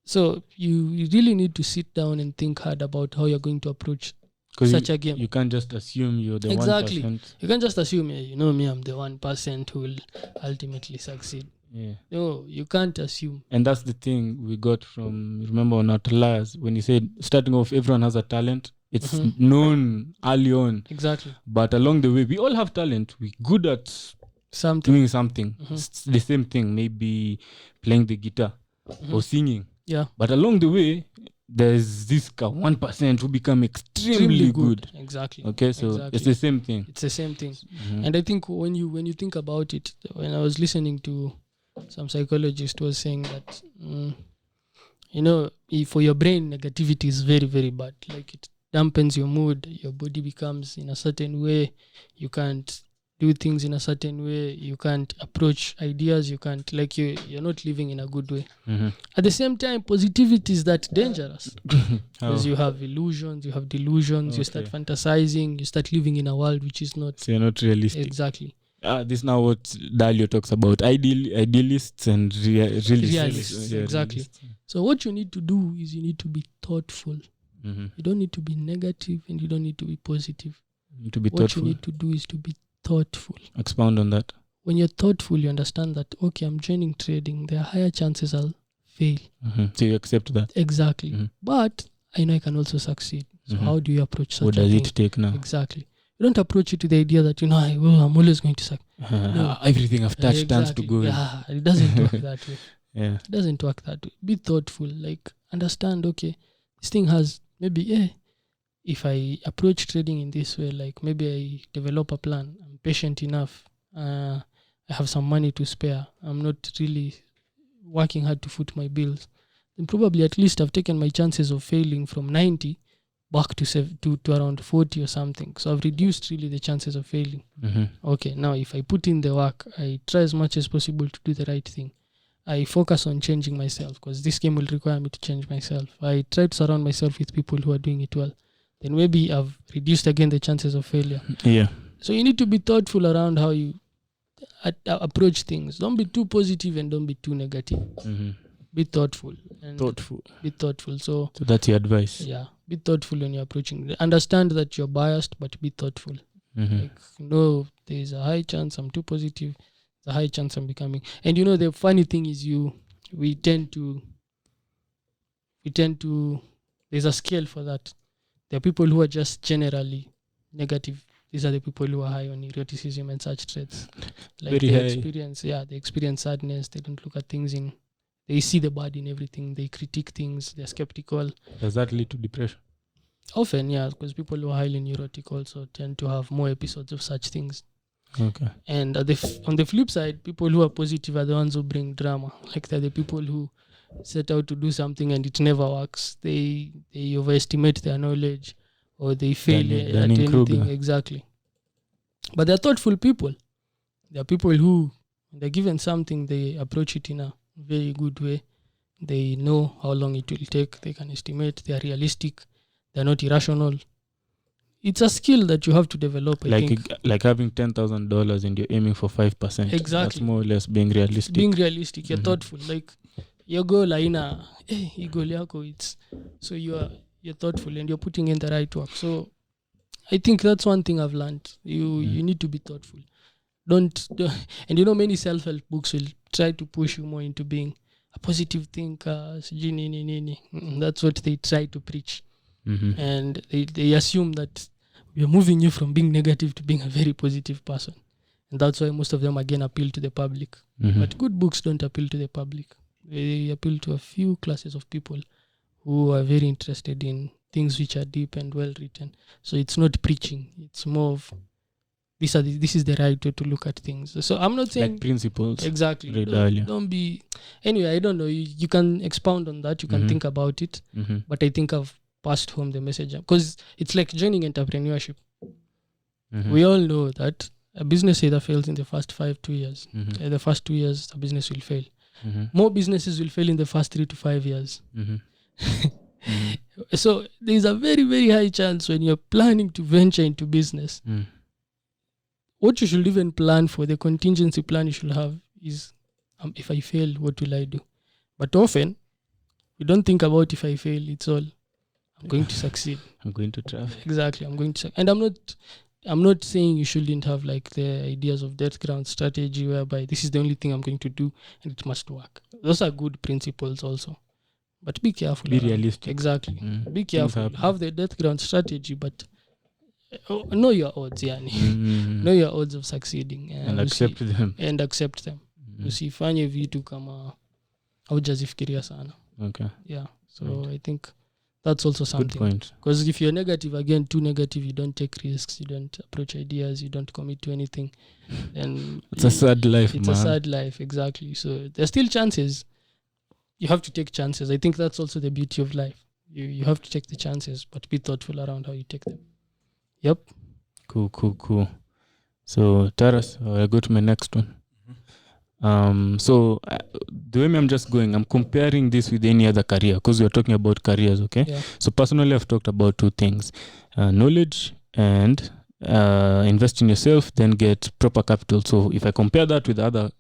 C: So you really need to sit down and think hard about how you're going to approach such a game.
A: You can't just assume you're the 1%.
C: Exactly. You can't just assume, me, I'm the 1% who will ultimately succeed.
A: Yeah.
C: No, you can't assume.
A: And that's the thing we got from, remember on Outliers, when you said starting off, everyone has a talent. It's known early on.
C: Exactly.
A: But along the way, we all have talent. We're good at doing something. It's the same thing, maybe playing the guitar or singing.
C: Yeah.
A: But along the way, there's this 1% who become extremely good.
C: Exactly.
A: Okay, so it's the same thing.
C: It's the same thing. And I think when you think about it, when I was listening to some psychologist was saying that, for your brain, negativity is very, very bad. Like it dampens your mood. Your body becomes in a certain way. You can't do things in a certain way. You can't approach ideas. You can't, like you're not living in a good way. At the same time, positivity is that dangerous because you have illusions, you have delusions, you start fantasizing, you start living in a world which is not.
A: So you're not realistic.
C: Exactly.
A: This is now what Dalio talks about, idealists and realists.
C: Yeah, exactly. So what you need to do is you need to be thoughtful. You don't need to be negative and you don't need to be positive.
A: To be
C: What
A: thoughtful.
C: you need to do is to be thoughtful.
A: Expound on that.
C: When you're thoughtful, you understand that, okay, I'm joining trading. There are higher chances I'll fail.
A: So you accept that.
C: Exactly. But I know I can also succeed. So how do you approach such
A: What
C: a
A: does
C: thing?
A: it take now?
C: Exactly. You don't approach it to the idea that, I'm always going to suck. No.
A: Everything I've touched turns to gold.
C: Yeah, it doesn't work that way.
A: Yeah.
C: It doesn't work that way. Be thoughtful. Like, understand, okay, this thing has maybe, if I approach trading in this way, like maybe I develop a plan, I'm patient enough, I have some money to spare, I'm not really working hard to foot my bills, then probably at least I've taken my chances of failing from 90 back to around 40 or something. So I've reduced really the chances of failing. Okay, now if I put in the work, I try as much as possible to do the right thing. I focus on changing myself because this game will require me to change myself. I try to surround myself with people who are doing it well. Then maybe I've reduced again the chances of failure.
A: Yeah.
C: So you need to be thoughtful around how you approach things. Don't be too positive and don't be too negative. Be thoughtful. Be thoughtful. So
A: that's your advice.
C: Yeah. Be thoughtful when you're approaching. Understand that you're biased, but be thoughtful. Like, there's a high chance I'm too positive. There's a high chance I'm becoming. And the funny thing is we tend to there's a scale for that. There are people who are just generally negative. These are the people who are high on neuroticism and such traits. Like
A: Very high.
C: They experience sadness. They don't look at things they see the bad in everything. They critique things. They're skeptical.
A: Does that lead to depression?
C: Often, yeah, because people who are highly neurotic also tend to have more episodes of such things.
A: Okay.
C: And on the flip side, people who are positive are the ones who bring drama. Like they're the people who set out to do something and it never works. They overestimate their knowledge or they fail at anything. Exactly. But they're thoughtful people. They're people who, when they're given something, they approach it in a very good way. They know how long it will take. They can estimate. They are realistic. They're not irrational. It's a skill that you have to develop, I think.
A: Like having $10,000 and you're aiming for 5%.
C: Exactly.
A: That's more or less being realistic.
C: Being realistic. You're thoughtful. Like your goal, goal yako, it's so you're thoughtful and you're putting in the right work. So I think that's one thing I've learned. You need to be thoughtful. Don't and many self-help books will try to push you more into being a positive thinker. That's what they try to preach. And they assume that we are moving you from being negative to being a very positive person. And that's why most of them again appeal to the public. But good books don't appeal to the public. They appeal to a few classes of people who are very interested in things which are deep and well written. So it's not preaching. It's more of this is the right way to look at things. So I'm not saying
A: like principles.
C: Exactly. Don't be. Anyway, I don't know. You can expound on that. You can think about it. But I think I've passed home the message because it's like joining entrepreneurship. We all know that a business either fails in the first 2 years. In the first 2 years, the business will fail. More businesses will fail in the first 3 to 5 years. So there's a very, very high chance when you're planning to venture into business, what you should even plan for, the contingency plan you should have is, if I fail, what will I do? But often, we don't think about if I fail, it's all, I'm going to succeed.
A: I'm going to travel.
C: Exactly, I'm going to succeed. And I'm not saying you shouldn't have like the ideas of death ground strategy whereby this is the only thing I'm going to do and it must work. Those are good principles also. But be careful.
A: Be realistic.
C: Exactly. Be careful. Have the death ground strategy, but know your odds, Know your odds of succeeding.
A: And accept them.
C: And accept them. Usifanye vitu kama haujazifikiria sana.
A: Okay.
C: Yeah. So I think that's also something.
A: Good point.
C: Because if you're negative, again, too negative, you don't take risks, you don't approach ideas, you don't commit to anything. Then
A: it's a sad life,
C: It's a sad life, exactly. So there's still chances. You have to take chances. I think that's also the beauty of life. You have to take the chances, but be thoughtful around how you take them. Yep.
A: Cool. So Taras, I go to my next one. So the way I'm just going, I'm comparing this with any other career because we're talking about careers, okay?
C: Yeah.
A: So personally, I've talked about two things, knowledge and invest in yourself, then get proper capital. So if I compare that with other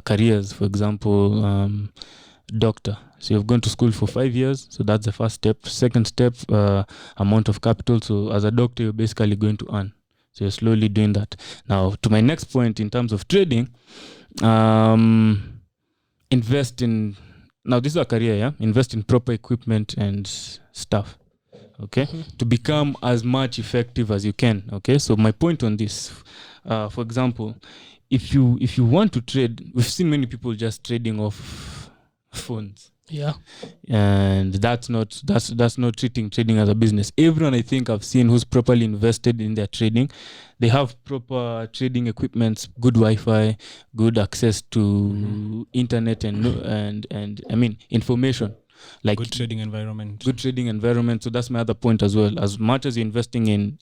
A: careers, for example, doctor. So you've gone to school for 5 years. So that's the first step. Second step, amount of capital. So as a doctor, you're basically going to earn. So you're slowly doing that. Now, to my next point in terms of trading, invest in, now this is a career, yeah? Invest in proper equipment and stuff, okay? To become as much effective as you can, okay? So my point on this, for example, if you want to trade, we've seen many people just trading off phones.
C: Yeah.
A: And that's not treating trading as a business. Everyone I think I've seen who's properly invested in their trading, they have proper trading equipment, good Wi-Fi, good access to internet and I mean information. Like
B: good trading environment.
A: So that's my other point as well. As much as you're investing in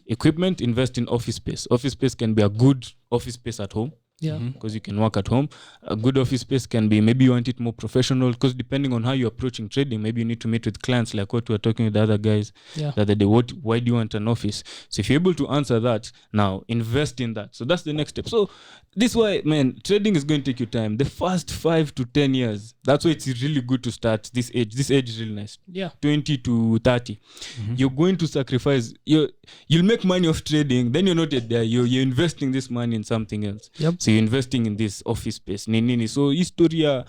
A: equipment, invest in office space. Office space can be a good office space at home.
C: Yeah.
A: Because you can work at home. A good office space can be, maybe you want it more professional, because depending on how you're approaching trading, maybe you need to meet with clients, like what we were talking with the other guys the other day. Why do you want an office? So if you're able to answer that, now invest in that. So that's the next step. So this way, man, trading is going to take you time. The first 5 to 10 years, that's why it's really good to start this age. This age is really nice.
C: Yeah.
A: 20 to 30. You're going to sacrifice. You'll make money off trading. Then you're not yet there. You're investing this money in something else.
C: Yep.
A: So you're investing in this office space. Nini. So historia,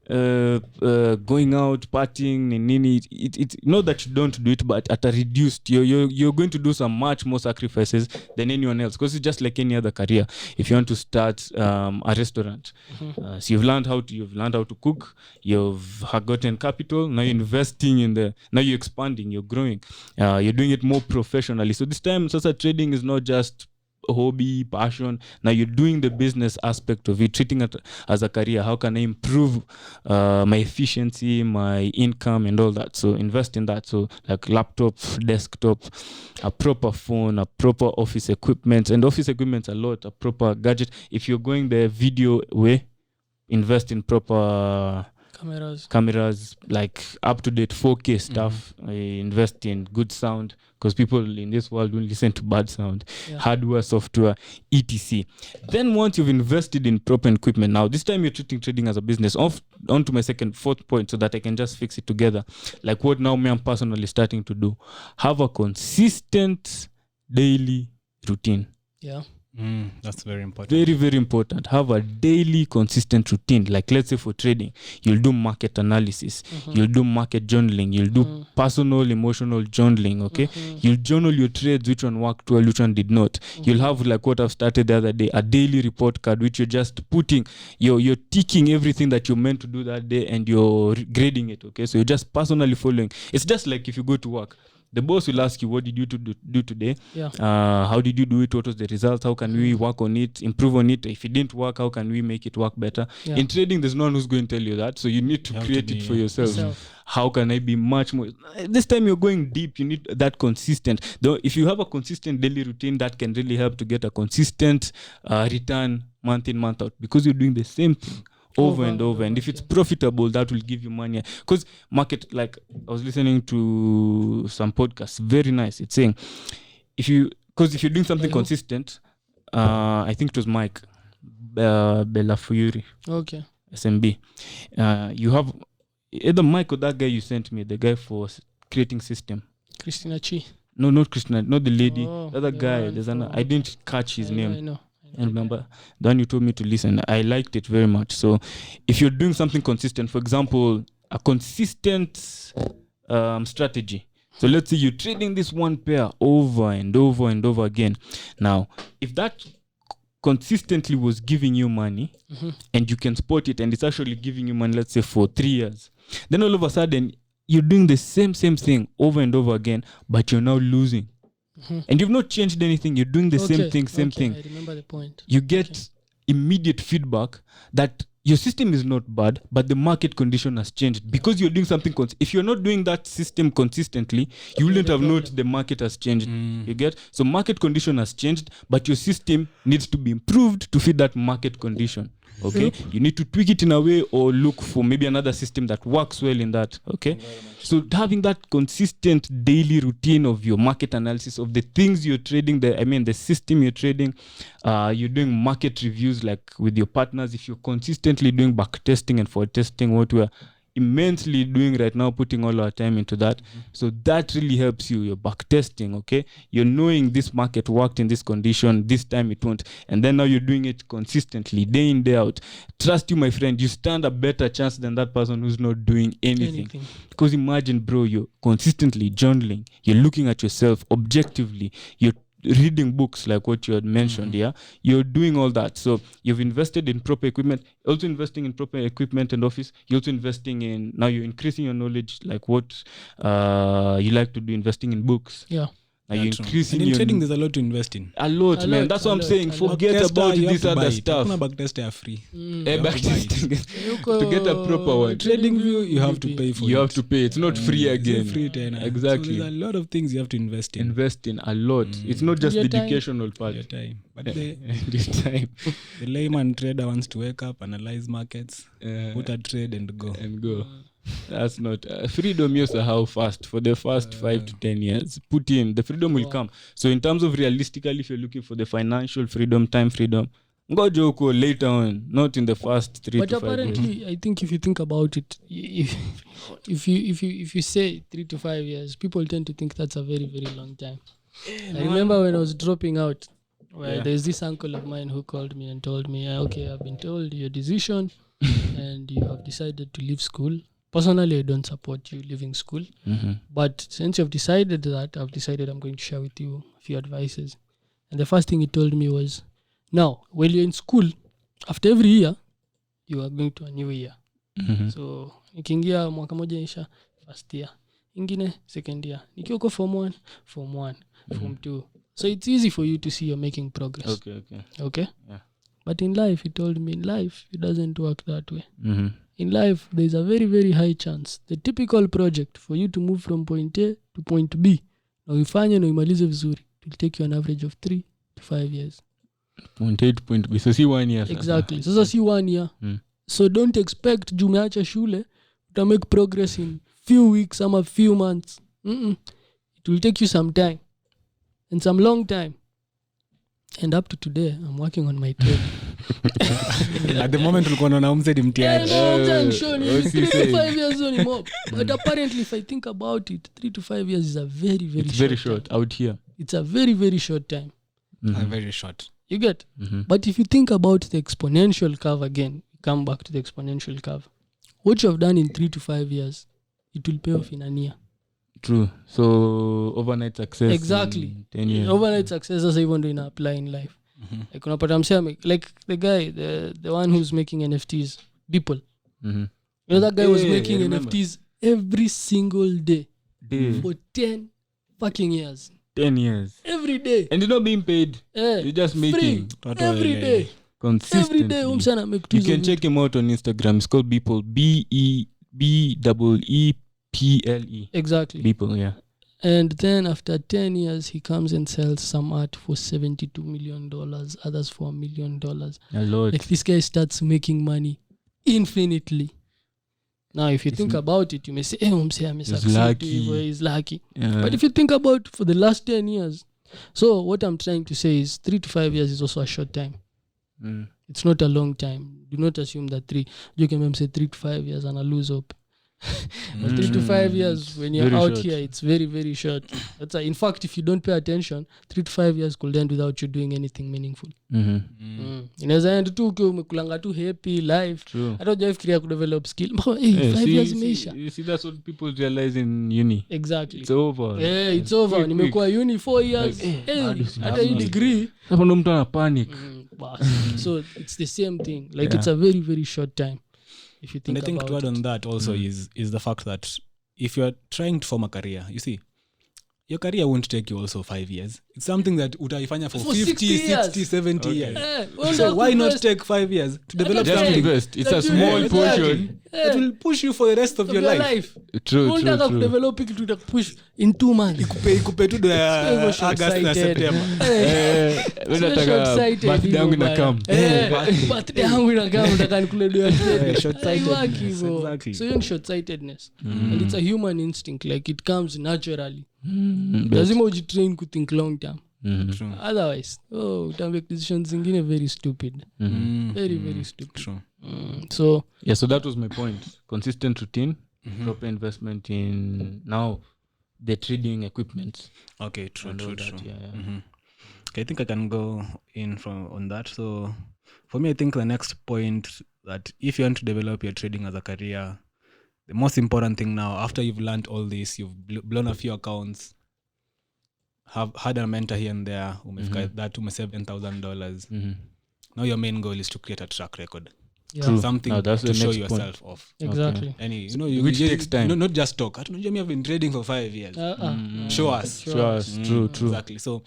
A: going out, partying, nini. It's not that you don't do it, but at a reduced. You're going to do some much more sacrifices than anyone else, because it's just like any other career. If you want to start a restaurant, so you've learned how to cook. You've gotten capital. Now you're investing now you're expanding. You're growing. You're doing it more professionally. So this time, Sasa trading is not just hobby, passion. Now you're doing the business aspect of it, treating it as a career. How can I improve my efficiency, my income, and all that? So invest in that. So like laptop, desktop, a proper phone, a proper office equipment, and office equipment a lot, a proper gadget. If you're going the video way, invest in proper cameras, like up-to-date 4K stuff. Invest in good sound, because people in this world don't listen to bad sound. Hardware, software, etc. Then once you've invested in proper equipment, now this time you're treating trading as a business. On to my fourth point, so that I can just fix it together. Like what now me I'm personally starting to do. Have a consistent daily routine.
C: Yeah.
B: That's very important.
A: Very, very important. Have a daily consistent routine. Like let's say for trading, you'll do market analysis, you'll do market journaling, you'll do personal emotional journaling, okay? You'll journal your trades, which one worked well, which one did not. You'll have, like what I've started the other day, a daily report card, which you're just putting, you're ticking everything that you're meant to do that day, and you're grading it, okay? So you're just personally following. It's just like if you go to work, the boss will ask you, what did you do today?
C: Yeah.
A: How did you do it? What was the result? How can we work on it, improve on it? If it didn't work, how can we make it work better?
C: Yeah.
A: In trading, there's no one who's going to tell you that. So you need to create it for yourself. How can I be much more? This time you're going deep. You need that consistent. Though if you have a consistent daily routine, that can really help to get a consistent return month in, month out, because you're doing the same thing over and over. And if it's profitable, that will give you money. Because market, like I was listening to some podcasts, very nice. It's saying if you're doing something consistent, I think it was Mike Bella Fuyuri,
C: Okay.
A: SMB. You have either Mike or that guy you sent me, the guy for creating system.
C: Christina Chi.
A: No, not Christina, not the lady.
C: Oh,
A: the other guy. I didn't catch his name.
C: I know.
A: And remember, then you told me to listen. I liked it very much. So if you're doing something consistent, for example, a consistent strategy. So let's say you're trading this one pair over and over and over again. Now, if that consistently was giving you money, and you can spot it, and it's actually giving you money, let's say for 3 years, then all of a sudden you're doing the same thing over and over again, but you're now losing. And you've not changed anything. You're doing the same thing.
C: I remember the point.
A: You get immediate feedback that your system is not bad, but the market condition has changed because you're doing something. If you're not doing that system consistently, you wouldn't have noticed the market has changed. You get? So market condition has changed, but your system needs to be improved to fit that market condition. okay? You need to tweak it in a way or look for maybe another system that works well in that, okay? So having that consistent daily routine of your market analysis of the things you're trading, the system you're trading, you're doing market reviews like with your partners. If you're consistently doing back testing and forward testing, what we're immensely doing right now, putting all our time into that. So that really helps you. You're back testing, okay? You're knowing this market worked in this condition, this time it won't. And then now you're doing it consistently, day in, day out. Trust you, my friend, you stand a better chance than that person who's not doing anything. Because imagine, bro, you're consistently journaling. You're looking at yourself objectively. You're reading books like what you had mentioned, you're doing all that. So you've invested in proper equipment, also investing in proper equipment and office. You're also investing in, now you're increasing your knowledge, like what you like to do, investing in books. Now you're increasing
B: in trading, there's a lot to invest in.
A: A lot, man. That's what I'm saying. Forget about this other stuff.
B: Backtest are free.
A: To get a proper one.
B: Trading view, you have to pay for it.
A: You have to pay. It's not free again.
B: It's free tenor.
A: Exactly.
B: So there's a lot of things you have to invest in.
A: Invest in a lot. It's not just the educational part.
B: Your time. But
A: the time.
B: The layman trader wants to wake up, analyze markets, put a trade and go. That's not freedom. You say how fast for the first 5 to 10 years. Put in the freedom will come. So in terms of realistically, if you're looking for the financial freedom, time freedom, go Joko later on, not in the first 3 to 5 years. But
C: apparently, I think if you think about it, if you say 3 to 5 years, people tend to think that's a very, very long time. I remember when I was dropping out, there's this uncle of mine who called me and told me, okay, I've been told your decision and you have decided to leave school. Personally, I don't support you leaving school. But since you've decided that, I've decided I'm going to share with you a few advices. And the first thing he told me was, now, when you're in school, after every year, you are going to a new year. So, nikiingia mwaka moja isha, first year. Ingine, second year. Nikioko form 1, form 2. So, it's easy for you to see you're making progress. Okay? Yeah. But in life, he told me, in life, it doesn't work that way. In life, there's a very, very high chance. The typical project for you to move from point A to point B, na uifanye na uimalize vizuri, it will take you an average of 3 to 5 years.
A: Point A to point B. So see 1 year.
C: Exactly. So see 1 year. So don't expect jumeacha shule to make progress in few weeks or few months. It will take you some time and some long time. And up to today, I'm working on my trade.
B: At the moment, we're going to mtihani.
C: 3 to 5 years only more. But apparently, if I think about it, 3 to 5 years is a very, very
A: it's
C: short
A: very short
C: time.
A: Out here.
C: It's a very, very short time.
B: Very short.
C: You get? But if you think about the exponential curve again, come back to the exponential curve. What you have done in 3 to 5 years, it will pay off in a year.
A: True. So overnight success.
C: Exactly.
A: 10 years.
C: Overnight success is even doing apply in life. Like like the guy, the one who's making NFTs, people. You know that guy was making NFTs every single day for 10 fucking years.
A: 10 years.
C: Every day.
A: And you're not being paid. You're just making.
C: Every day.
A: Consistently.
C: Every day.
A: You can check him out on Instagram. It's called Beeple. BEEPLE.
C: Exactly.
A: Beeple, yeah.
C: And then after 10 years, he comes and sells some art for $72 million, others for $1 million.
A: A lot.
C: Like this guy starts making money infinitely. Now, if you think about it, you may say, he's lucky.
A: Yeah.
C: But if you think about for the last 10 years, so what I'm trying to say is 3 to 5 years is also a short time. It's not a long time. Do not assume that you can say 3 to 5 years and I lose hope. But 3 to 5 years when you're
A: very
C: out
A: short.
C: Here, it's very, very short. In fact, if you don't pay attention, 3 to 5 years could end without you doing anything meaningful. Inaweza end tu ukiwa umekulanga tu happy life. Hata hujafikiria kudevelop skill. 5 years imeisha.
A: You see, that's what people realize in uni.
C: Exactly.
A: It's over.
C: Yeah, it's over. Nimekuwa uni 4 years. Hata hii degree.
A: Hapo ndo mtu ana panic.
C: So it's the same thing. Like it's a very, very short time. If you think
B: and I think to add on that also is the fact that if you're trying to form a career, you see, your career won't take you also 5 years. It's something that utaifanya for 50, 60, 70 years. So why not take 5 years to develop something?
A: Invest. It's a small portion.
B: that will push you for the rest of your life.
A: True.
C: Unataka kudevelop kitu itakupush in 2 months.
B: Ikupe tu do ya August na September.
A: Wewe unataka birthday yangu inakam.
C: Birthday yangu inakam nataka nikule do ya
B: Short-sightedness.
C: exactly. So you're short-sightedness. And it's a human instinct, like it comes naturally. Lazima ujitrain to think long term.
B: True.
C: Otherwise utamake decisions zingine very stupid. Very stupid.
B: True.
C: So
A: so that was my point. Consistent routine, proper investment in now the trading equipment.
B: Okay, true.
A: Yeah.
B: Okay, I think I can go in on that. So for me, I think the next point that if you want to develop your trading as a career, the most important thing now, after you've learned all this, you've blown a few accounts, have had a mentor here and there, that to $7,000. Now your main goal is to create a track record.
C: yeah.
B: Something
A: that's
B: to
A: the
B: show
A: next
B: yourself off.
C: Exactly.
B: Any,
A: Which takes time.
B: Not just talk. I've been trading for 5 years. Show us.
A: True.
B: Exactly. So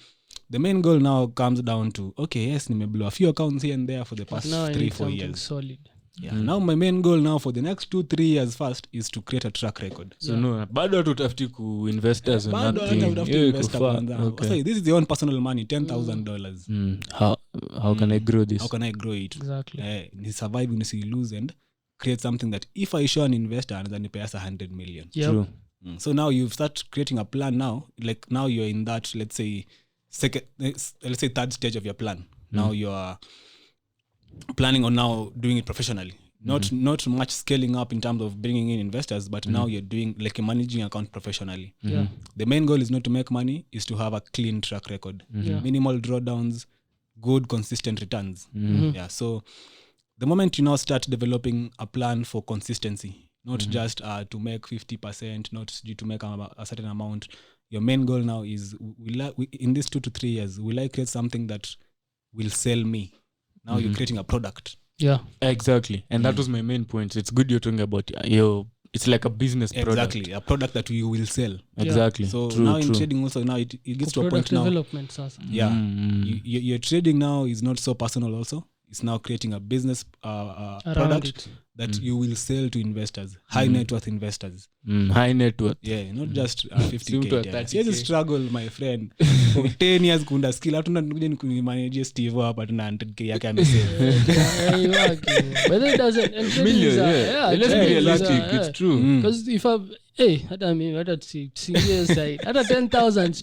B: the main goal now comes down to, okay, yes, nimeblow a few accounts here and there for the past
C: Now I
B: 3-4
C: need something
B: years.
C: solid.
B: Yeah. Now my main goal now for the next 2-3 years first is to create a track record.
A: So no, bado hatutafuti ku investors or
B: Bado
A: nothing.
B: hata utafute
A: Yeah,
B: investor
A: kufa.
B: kwanza.
A: Okay.
B: So this is your own personal money, $10,000.
A: How can I grow this?
B: How can I grow it?
C: Exactly.
B: Ni survive, ni lose, and create something that if I show an investor, anaweza nipea $100 million.
C: Yep.
A: True.
B: So now you've started creating a plan now. Like now you're in that, let's say third stage of your plan. Now you're planning on now doing it professionally. Not much scaling up in terms of bringing in investors, but now you're doing like a managing account professionally.
C: Yeah.
B: The main goal is not to make money, is to have a clean track record.
C: Yeah.
B: Minimal drawdowns, good consistent returns. Yeah. So the moment you now start developing a plan for consistency, not just to make 50%, not to make a certain amount. Your main goal now is in these 2 to 3 years, will I create something that will sell me? Now you're creating a product.
C: Yeah.
A: Exactly. And that was my main point. It's good you're talking about it's like a business product.
B: Exactly. A product that you will sell.
A: Exactly.
B: So
A: true,
B: now in trading also, now it gets to a point now.
C: Development sasa.
B: Yeah. Your trading now is not so personal also. It's now creating a business product that you will sell to investors, high net worth investors.
A: High net worth.
B: Yeah, not just 50K.
A: to a
B: Yeah.
A: 30K.
B: Here's a struggle, my friend. For 10 years kunda skill. Hatuna nikuja nikumanage Steve hapa tuna 100K yake amesave.
C: But it doesn't. And
A: Million, yeah. Let's be
C: trading is,
A: realistic. It's true.
C: Because if hata mimi hata singie side hata $10,000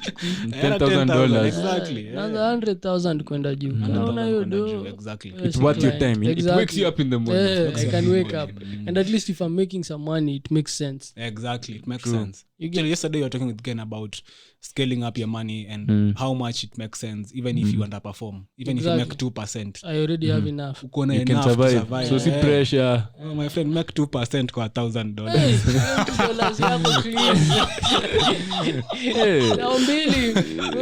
A: $10,000.
B: Exactly.
C: na 100,000 kwenda juu unaona hiyo do
B: Exactly.
A: It's worth your time. It wakes you up in the morning.
C: I can wake up and at least if I'm making some money it makes sense.
B: Exactly. It makes sense. Yesterday you were talking with Ken about scaling up your money and how much it makes sense even if you underperform. Even if you make 2%.
C: I already have enough.
B: Uko na
A: You can
B: enough to
A: survive.
B: survive.
A: So see pressure.
B: Oh, my friend, make 2% kwa $1,000.
C: $20 yako clean.
A: Hey.
C: Tao mbili.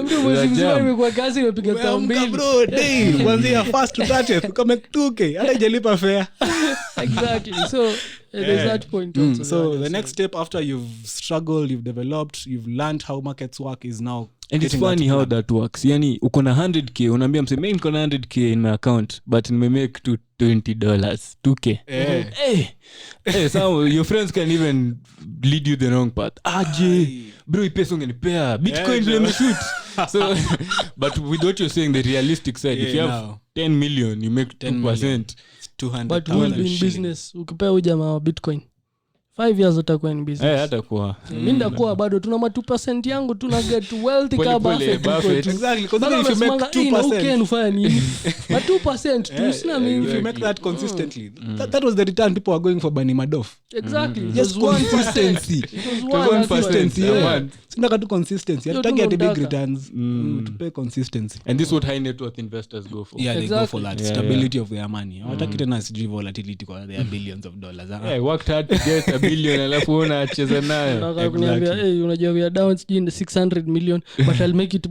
C: Mtu mwezi mzima imekuwa kazi imepiga tao mbili.
B: Bro, day kuanzia first to 30th kama 2K hata hajalipa fare.
C: Exactly. So there's that point also.
B: So the next step after you've struggled, you've developed, you've learned how markets work is now
A: And it's funny how that works. Yani uko na 100K unaambia mse mimi niko na 100K in my account but nimemake to $20 2K. So your friends can even lead you the wrong path. Bro, pesa ungenipea Bitcoin ndio imeshoot. So but with what you're saying the realistic side, if you have 10 million you make 2%.
B: 200.
C: But we'll be in business. Ukipea huyu jamaa wa Bitcoin 5 years utakuwa in business.
A: Hata kuwa.
C: Mimi ndakuwa bado tuna 2% yangu tuna get wealthy kama Buffett.
B: Exactly. Because if you make 2%,
C: ufanya nini? But 2% tu sina mimi.
B: if you make that consistently, that was the return people are going for Bernie Madoff.
C: Exactly.
B: Just consistency.
C: It was 1%.
B: Sina tu consistency. Hataki ati big returns. To pay consistency.
A: And this is what high net worth investors go for.
B: Yeah, they go for that.
A: Yeah,
B: Stability of their money. Hawataki tena sijui volatility kwa their billions of dollars.
A: I worked hard to get $1 billion alafu unacheza nayo.
C: Nataka kuniambia unajua we are down in 600 million but I'll make it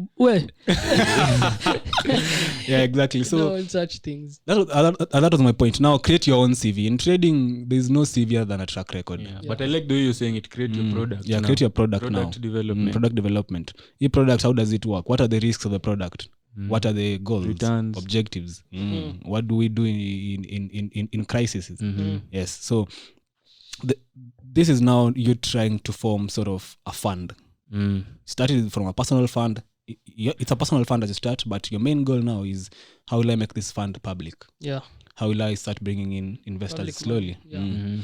B: Yeah, exactly. So
C: no, such things.
B: that was my point. Now create your own CV. In trading there is no CV than a track record.
A: Yeah. But I like the way you're saying it, create your product.
B: Yeah, create your product now.
A: Development.
B: Product development. Your product, how does it work? What are the risks of the product? What are the goals,
A: returns,
B: objectives? What do we do in crises? Yes. So this is now you trying to form sort of a fund. Started from a personal fund. It's a personal fund as you start, but your main goal now is how will I make this fund public?
C: Yeah.
B: How will I start bringing in investors
C: Public
B: slowly?
C: money, yeah.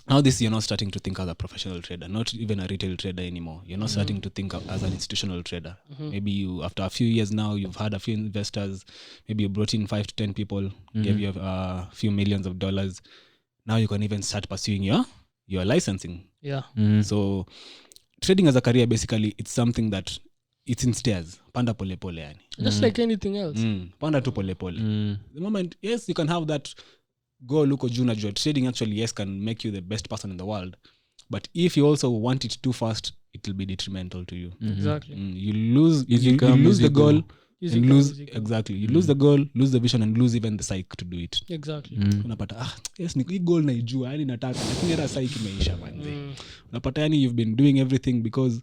B: Now this, you're not starting to think as a professional trader, not even a retail trader anymore. You're not starting to think as an institutional trader. Maybe you, after a few years now, you've had a few investors, maybe you brought in 5 to 10 people, gave you a few millions of dollars. Now you can even start pursuing your licensing.
C: Yeah.
B: So trading as a career, basically, it's something that it's in stairs. Panda pole pole yani.
C: Just like anything else.
B: Panda tu pole pole. The moment, yes, you can have that goal, look juu najua trading actually, yes, can make you the best person in the world. But if you also want it too fast, it will be detrimental to you.
C: Exactly.
B: You lose the goal.
C: Easy
B: And
C: come,
B: lose
C: easy come.
B: exactly. You lose the goal, lose the vision, and lose even the psyche to do it.
C: Exactly.
B: Unapata yes, hii goal naijua, yani nataka, lakini hata psyche imeisha manze. Unapata yani you've been doing everything because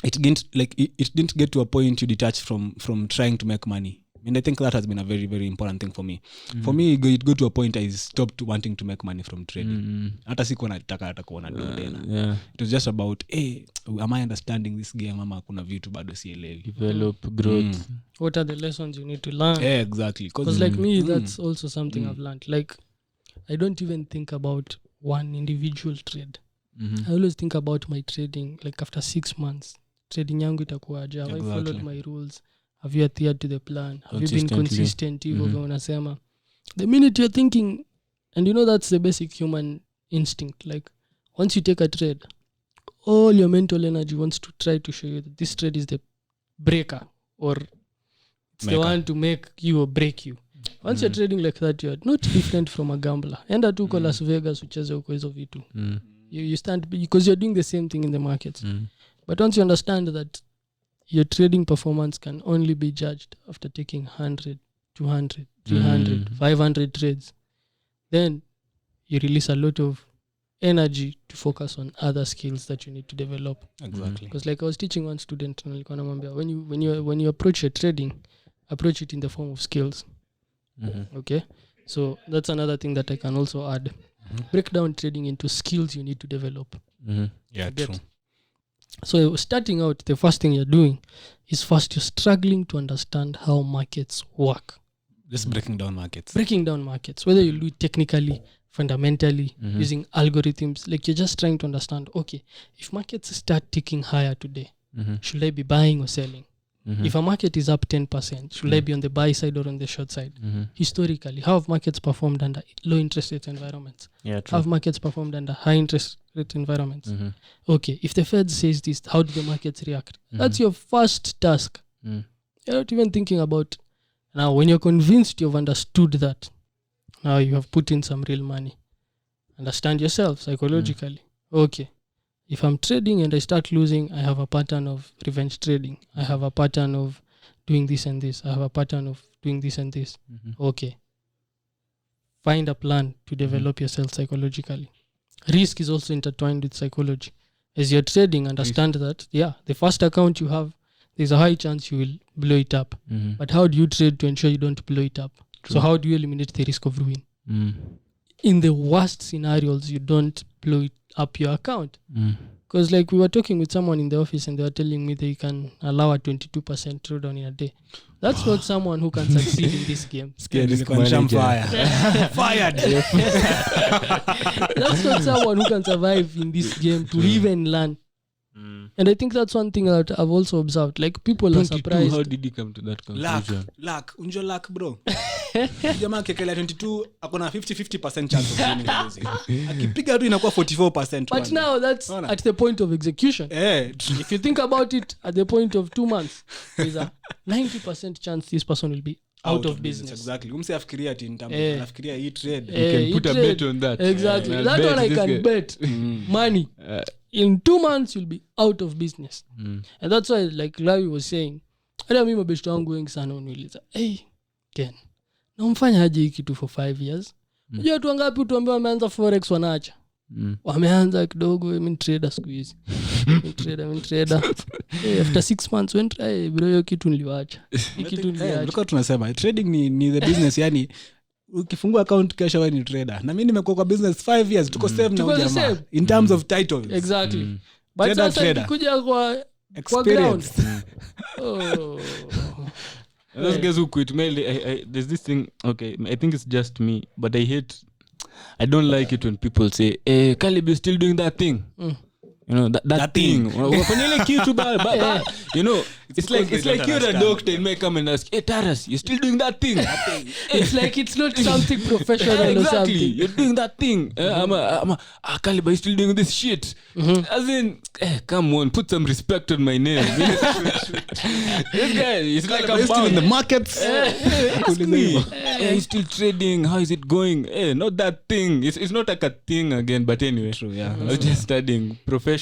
B: it didn't get to a point you detach from trying to make money. And I think that has been a very, very important thing for me. For me, it got to a point I stopped wanting to make money from trading. Hata sikuwa nataka hata kuona do tena. It was just about, am I understanding this game? Ama kuna vitu bado sielewi.
A: Develop, growth.
C: What are the lessons you need to learn?
B: Yeah, exactly.
C: Because like me, that's also something I've learned. Like, I don't even think about one individual trade. I always think about my trading, like after 6 months. Trading yangu itakuwaje? Have I followed my rules? Have you adhered to the plan? Have you been consistent? Unasema. The minute you're thinking, and you know that's the basic human instinct. Like, once you take a trade, all your mental energy wants to try to show you that this trade is the breaker, or it's the one to make you or break you. Once you're trading like that, you're not different from a gambler. Enda tu kwa Las Vegas ucheze uko hizo vitu. You stand, because you're doing the same thing in the markets. But once you understand that your trading performance can only be judged after taking 100, 200, 300, 500 trades, then you release a lot of energy to focus on other skills that you need to develop.
B: Exactly.
C: Because like I was teaching one student, when you approach your trading, approach it in the form of skills. Okay, so that's another thing that I can also add. Break down trading into skills you need to develop.
B: Yeah, true.
C: So starting out, the first thing you're doing is first you're struggling to understand how markets work.
B: Just breaking down markets.
C: Breaking down markets, whether you do it technically, fundamentally, using algorithms. Like, you're just trying to understand, okay, if markets start ticking higher today, should I be buying or selling? If a market is up 10%, should I be on the buy side or on the short side? Historically, how have markets performed under low interest rate environments?
A: Yeah, true.
C: How have markets performed under high interest rate environments? Okay, if the Fed says this, how do the markets react? That's your first task. You're not even thinking about, now when you're convinced you've understood that, now you have put in some real money. Understand yourself psychologically. Okay, if I'm trading and I start losing, I have a pattern of revenge trading. I have a pattern of doing this and this. I have a pattern of doing this and this. Okay. Find a plan to develop yourself psychologically. Risk is also intertwined with psychology. As you're trading, understand that, the first account you have, there's a high chance you will blow it up. But how do you trade to ensure you don't blow it up? True. So how do you eliminate the risk of ruin? In the worst scenarios, you don't blow it up your account. Because like we were talking with someone in the office and they were telling me they can allow a 22% drawdown in a day. That's not someone who can succeed in this game.
B: Fired.
C: That's not someone who can survive in this game to even learn. And I think that's one thing that I've also observed. Like, people are surprised.
A: How did he come to that conclusion?
B: Luck. Unjo luck, bro. Jamaa kekela 22 akona 50% chance of winning or losing. Akipiga tu inakuwa 44%.
C: But now that's at the point of execution. If you think about it, at the point of 2 months, there's a 90% chance this person will be out of business.
B: Exactly. Umse afikiria ati anafikiria hii trade.
A: You can put a bet on that.
C: Exactly. That one I can bet money. In 2 months, you'll be out of business. And that's why, like Larry was saying, hata mimi mabeshto wangu wengi sana uniuliza, Ken, na umfanya aje hiki tu for 5 years? Unajua watu wangapi utuambia wameanza Forex wanaacha? Wameanza kidogo, mimi trader siku hizi. Mimi trader. After 6 months went, bro, hiyo kitu niliacha. Hiki kitu niliacha.
B: Tunasema trading ni the business, yani ukifungua account kesho wewe ni trader na mimi nimekuwa kwa business 5 years tuko same na
C: Tuko the
B: jamaa
C: same.
B: in terms of titles
C: Exactly. But
B: Trader,
C: sasa
B: trader.
C: ikikuja kwa ground.
B: experience
C: Oh.
A: Those guys who quit mainly there's this thing, okay, I think it's just me, but I don't like it when people say Caleb, you're still doing that thing. You know that thing. Wafanya ile kitu ba you know, it's like you're a doctor and may come and ask, hey Taras, you're still doing that thing.
C: It's like it's not something professional or
A: Exactly,
C: something.
A: you're doing that thing. Caleb, you're still doing this shit. As in, come on, put some respect on my name. This guy is like
B: Are you still in the markets
A: ask me, he's still trading, how is it going? Not that thing, it's not like a thing again, but anyway.
B: True, yeah.
A: I was just studying professional.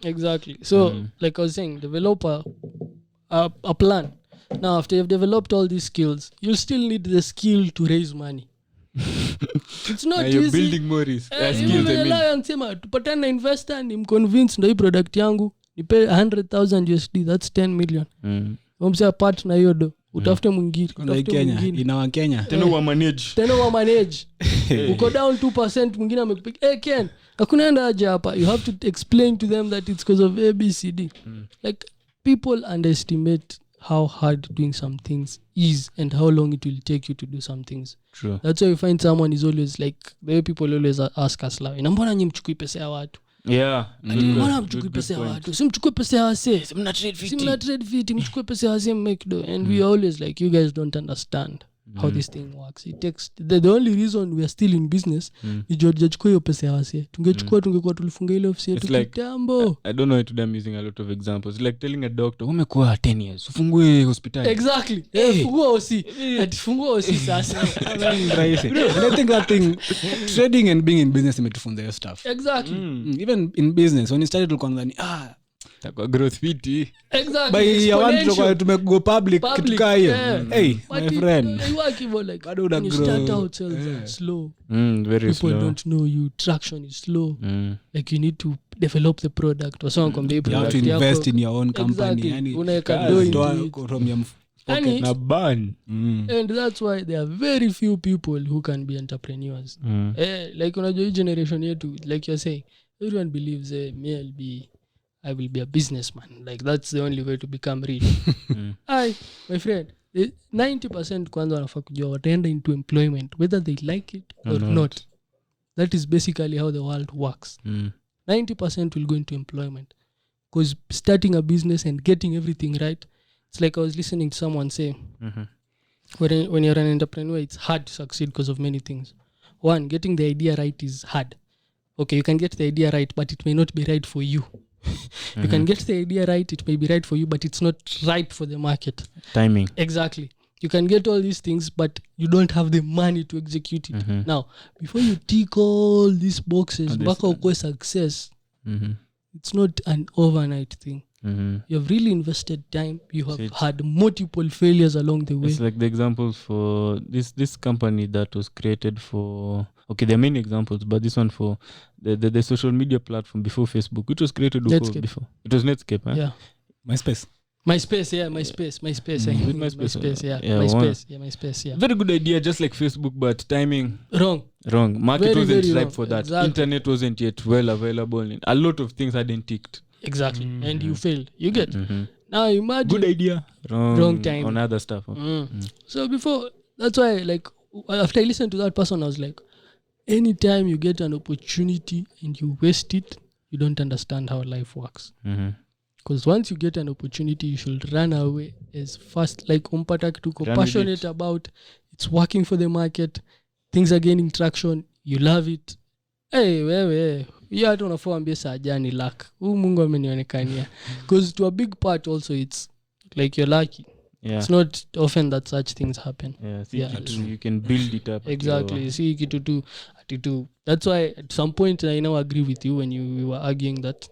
C: Exactly. So, like I was saying, develop a plan. Now, after you've developed all these skills, you'll still need the skill to raise money. It's not
A: You're
C: easy.
A: building more skills, I mean.
C: Ansema tupatane na investor ni mconvince ndo hii product yangu nipe 100,000 USD, that's 10 million. Umse part na hiyo do utafute mwingine,
B: Kuna
C: utafute
B: Kenya
C: mwingine.
B: ina wa Kenya
A: Tena wa manage.
C: Tena wa manage. Uko down 2%, mwingine amekupiga Ken hakuna enda aje hapa. You have to explain to them that it's because of ABCD. Like people underestimate how hard doing some things is and how long it will take you to do some things.
A: True.
C: That's why you find someone is always like, the way people always ask us like, mbona nyinyi mchukui pesa ya watu?
A: Yeah.
C: Mbona mchukui pesa ya watu? Si mchukue pesa ya wase.
A: Mna trade
C: Si mna trade fit, mchukue pesa ya wase make do. And we are always like, you guys don't understand how this thing works. It takes the only reason we are still in business ni George achukue hiyo pesa ya wase. Tungekuwa tulifunga ile ofisi yetu kitambo.
A: I don't know why today I'm using a lot of examples. Like telling a doctor, umekuwa 10 years, ufungue hospitali.
C: Exactly. Fungua OC. Fungua OC sasa.
B: and I think that thing trading and being in business imetufunza hiyo stuff
C: Exactly.
B: even in business when you started ulikuwa
A: Takwa growth fiti.
C: Exactly.
B: by ya one
C: Exponential.
B: tumego public kitu kaa hiyo hey
C: But
B: my friend
C: you work even like
B: bado una
C: when you
B: grow.
C: start out sales are slow.
A: Very
C: People
A: slow.
C: don't know you. Traction is slow. Like you need to develop the product. Wasema kwambia
B: you have to
C: product yako.
B: invest in your own company
C: Exactly.
B: yani
C: Unaweka dough into it.
B: from your
C: And
A: Na ban.
C: and that's why there are very few people who can be entrepreneurs. Like unajua hii generation yetu, like you're saying, everyone believes I will be a businessman. Like that's the only way to become rich. My friend, 90% kwanza wanafaa kujua wataenda into employment whether they like it or not. That is basically how the world works. 90% will go into employment because starting a business and getting everything right, it's like I was listening to someone say when you're an entrepreneur, it's hard to succeed because of many things. One, getting the idea right is hard. Okay, you can get the idea right, but it may not be right for you. You can get the idea right, it may be right for you, but it's not ripe for the market.
A: Timing.
C: Exactly. You can get all these things, but you don't have the money to execute it. Now, before you tick all these boxes, mpaka ukue success, it's not an overnight thing. You have really invested time. You have had multiple failures along the way.
A: It's like the examples for this company that was created for, okay, there are many examples, but this one for the social media platform before Facebook, which was created before. It was Netscape, huh?
C: Yeah.
B: MySpace,
C: MySpace.
A: Very good idea, just like Facebook, but timing
C: Wrong.
A: Market
C: Very,
A: wasn't
C: very
A: ripe
C: wrong.
A: for that.
C: Exactly.
A: Internet wasn't yet well available. And a lot of things hadn't ticked.
C: Exactly. And you failed. You get. Now imagine.
A: Good idea.
C: Wrong time.
A: On other stuff.
C: So before, that's why, like, after I listened to that person, I was like, anytime you get an opportunity and you waste it, you don't understand how life works. Because once you get an opportunity, you should run away as fast. Like umpata kituko passionate about, it's working for the market, things are gaining traction, you love it. Hey, wewe, you hata unafaa ambie sajani luck. Mungu amenionekania. Because to a big part also, it's like you're lucky.
A: Yeah.
C: It's not often that such things happen.
A: Yeah, you can build it up.
C: Exactly. See kitu tu atitu. That's why at some point I now agree with you when we were arguing that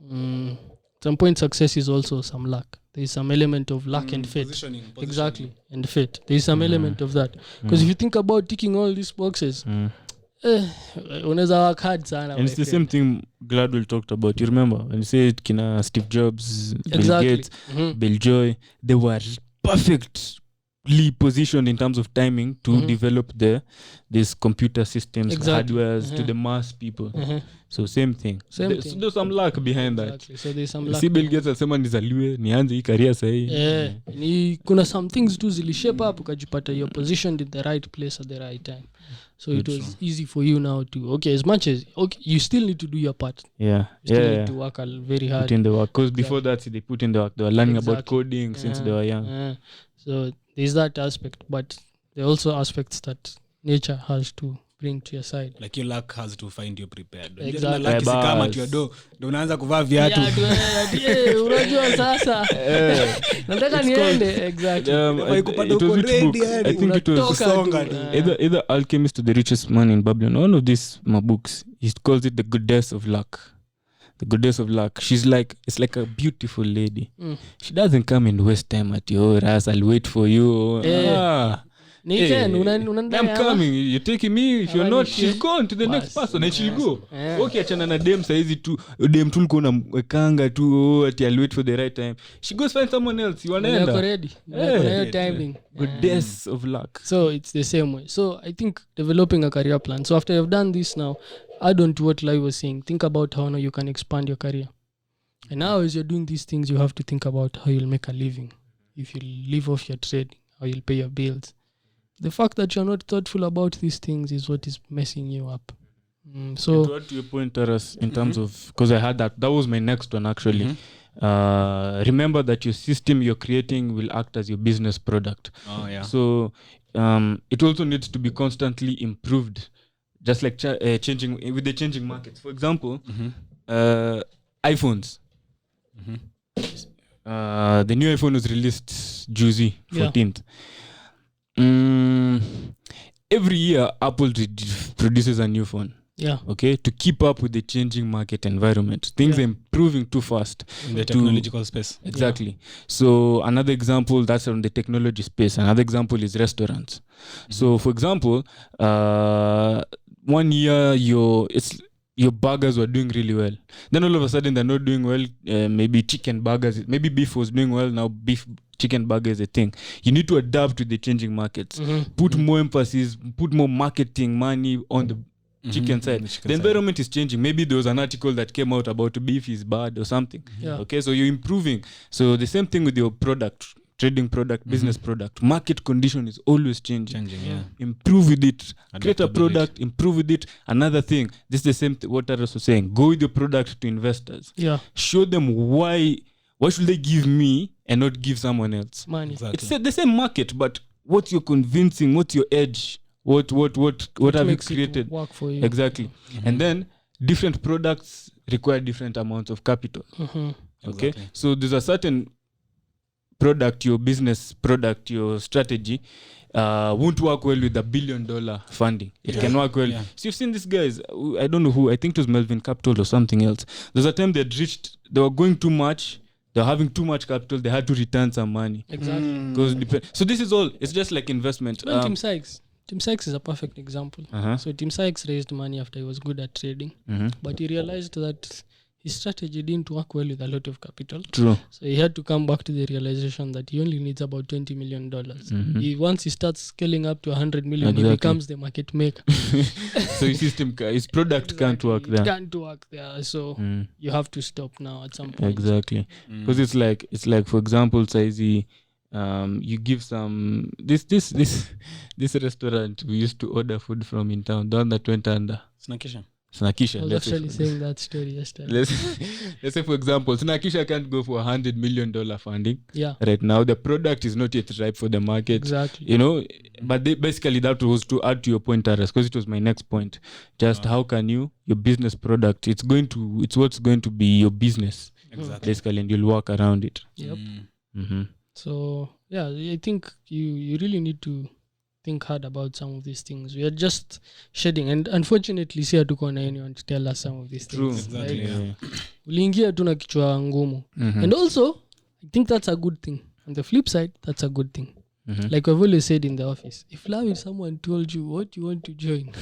C: at some point success is also some luck. There is some element of luck and fate.
B: positioning.
C: Exactly. And fate. There is some element of that. Because if you think about ticking all these boxes, unaweza work hard sana.
A: And it's the same thing Gladwell talked about. You remember when you said kina Steve Jobs, Bill
C: Exactly.
A: Gates, Bill Joy, they were perfect positioned in terms of timing to develop these computer systems, hardwares to the mass people. So same thing. So there's some luck behind that.
C: So there's some luck.
A: Si Bill Gates alisema nizaliwe nianze hii career sahi.
C: Ni kuna some things tu zilishape up ukajipata you're positioned in the right place at the right time. So it was easy for you now to as much as you still need to do your part. You still need to work very hard.
A: Put in the work because before that they put in the work. They were learning about coding since they were young.
C: So there's that aspect, but there are also aspects that nature has to bring to your side.
B: Like your luck has to find you prepared.
C: Exactly.
B: Luck is kama kiado ndio unaanza kuvaa viatu.
C: Unajua sasa. Nataka niende exactly.
A: I think it was either Alchemist or The Richest Man in Babylon. One of these books, he calls it The Goddess of Luck. The Goddess of Luck. She's like, it's like a beautiful lady. She doesn't come and waste time at your ass. I'll wait for you. I'm coming. You're taking me. If you're not, she's gone to the next person and she'll go. Okay, achana na dem saizi tu. Dem tu liko na wekanga tu ati I'll wait for the right time. She goes find someone else. You wanaenda.
C: You're ready. You're timing.
A: Goddess of Luck.
C: So it's the same way. So I think developing a career plan. So after you've done this now, add on to what Lai was saying. Think about how now you can expand your career. And now as you're doing these things, you have to think about how you'll make a living. If you live off your trade, how you'll pay your bills. The fact that you're not thoughtful about these things is what is messing you up. So
A: to add to your point, Taras, in terms of, because I had that was my next one actually. Remember that your system you're creating will act as your business product. So it also needs to be constantly improved, just like changing with the changing markets. For example, iPhones. The new iPhone was released Juicy 14th. Every year Apple produces a new phone. Okay, to keep up with the changing market environment. Things are improving too fast
B: in the technological space.
A: Exactly. So another example that's on the technology space. Another example is restaurants. So for example, 1 year your burgers were doing really well. Then all of a sudden they're not doing well. Maybe chicken burgers, maybe beef was doing well. Now chicken burger is a thing. You need to adapt to the changing markets. Put more emphasis, put more marketing money on the chicken side. The environment is changing. Maybe there was an article that came out about beef is bad or something. Okay, so you're improving. So the same thing with your product, trading product, business product. Market condition is always changing. Improve with it. Create a product, improve with it. Another thing, this is the same what Taras was saying. Go with your product to investors. Show them why should they give me and not give someone else?
C: Money.
A: It's the same market, but what you're convincing, what's your edge? What have you created?
C: Work for you.
A: Exactly. And then different products require different amounts of capital. Okay. So there's a certain product, your business product, your strategy won't work well with $1 billion funding. It can work well. So you've seen these guys, I don't know who, I think it was Melvin Capital or something else. There's a time they were going too much. They're having too much capital. They had to return some money.
C: Exactly.
A: So this is all. It's just like investment.
C: Tim Sykes is a perfect example. So Tim Sykes raised money after he was good at trading, but he realized that his strategy didn't work well with a lot of capital.
A: True.
C: So he had to come back to the realization that he only needs about $20 million. Once he starts scaling up to 100 million, he becomes the market maker.
A: So his product can't work there.
C: It can't work there. So you have to stop now at some point.
A: Exactly. Because it's like for example, Saizi, you give some this restaurant we used to order food from in town, the one that went under. Snakisha.
C: I was actually saying that story yesterday.
A: Let's say for example, Snakisha can't go for $100 million funding. Right now, the product is not yet ripe for the market.
C: Exactly.
A: You know, but basically that was to add to your point, Taras, because it was my next point. Just how can your business product? It's what's going to be your business.
B: Exactly.
A: Basically, and you'll work around it.
C: Yep. So I think you really need to think hard about some of these things. We are just shedding, and unfortunately si hatuko na anyone to tell us some of these things.
A: True. Exactly.
C: Uliingia tu na kichwa ngumu. And also I think that's a good thing. On the flip side, that's a good thing. Like I've always said in the office, if love is someone told you what you want to join,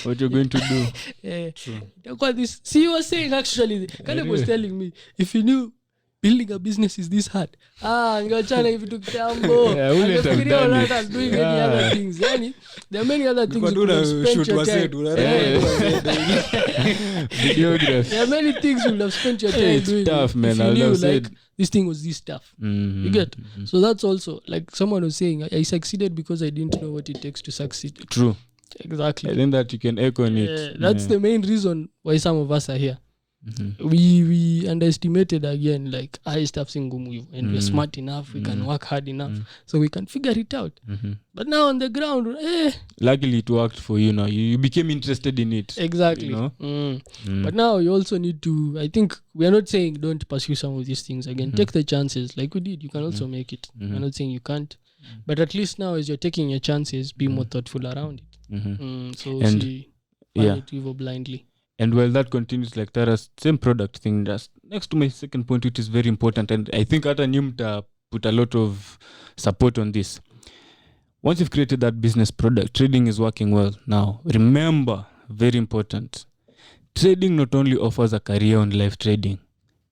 A: what you're going to do.
C: True. See, you were saying actually, Caleb was telling me, if he knew building a business is this hard. Angewachana hivi tu kitambo.
A: Yeah, I wouldn't have
C: Angefikiria
A: done
C: all
A: it.
C: that as doing any other things. Yani, there are many other things you could have spent your time.
A: Videography.
C: There are many things you would have spent your time
A: It's
C: doing.
A: tough, man.
C: If you
A: I would
C: knew,
A: have
C: like,
A: said-
C: this thing was this tough. You get? So that's also, like someone was saying, I succeeded because I didn't know what it takes to succeed.
A: True.
C: Exactly.
A: I think that you can echo on it.
C: That's the main reason why some of us are here. We underestimated again, like stuff singumu, and we're smart enough, we can work hard enough, so we can figure it out. But now on the ground,
A: Luckily it worked for you now. You became interested in it.
C: exactly.
A: You know?
C: But now you also need to, I think we are not saying don't pursue some of these things again. Take the chances like we did. You can also make it. We're not saying you can't. But at least now as you're taking your chances, be more thoughtful around it. So
A: And-
C: see
A: yeah.
C: it evil blindly.
A: And while that continues, like Tara's same product thing, just next to my second point, which is very important, and I think hata Nyumta put a lot of support on this. Once you've created that business product, trading is working well. Now, remember, very important, trading not only offers a career on live trading,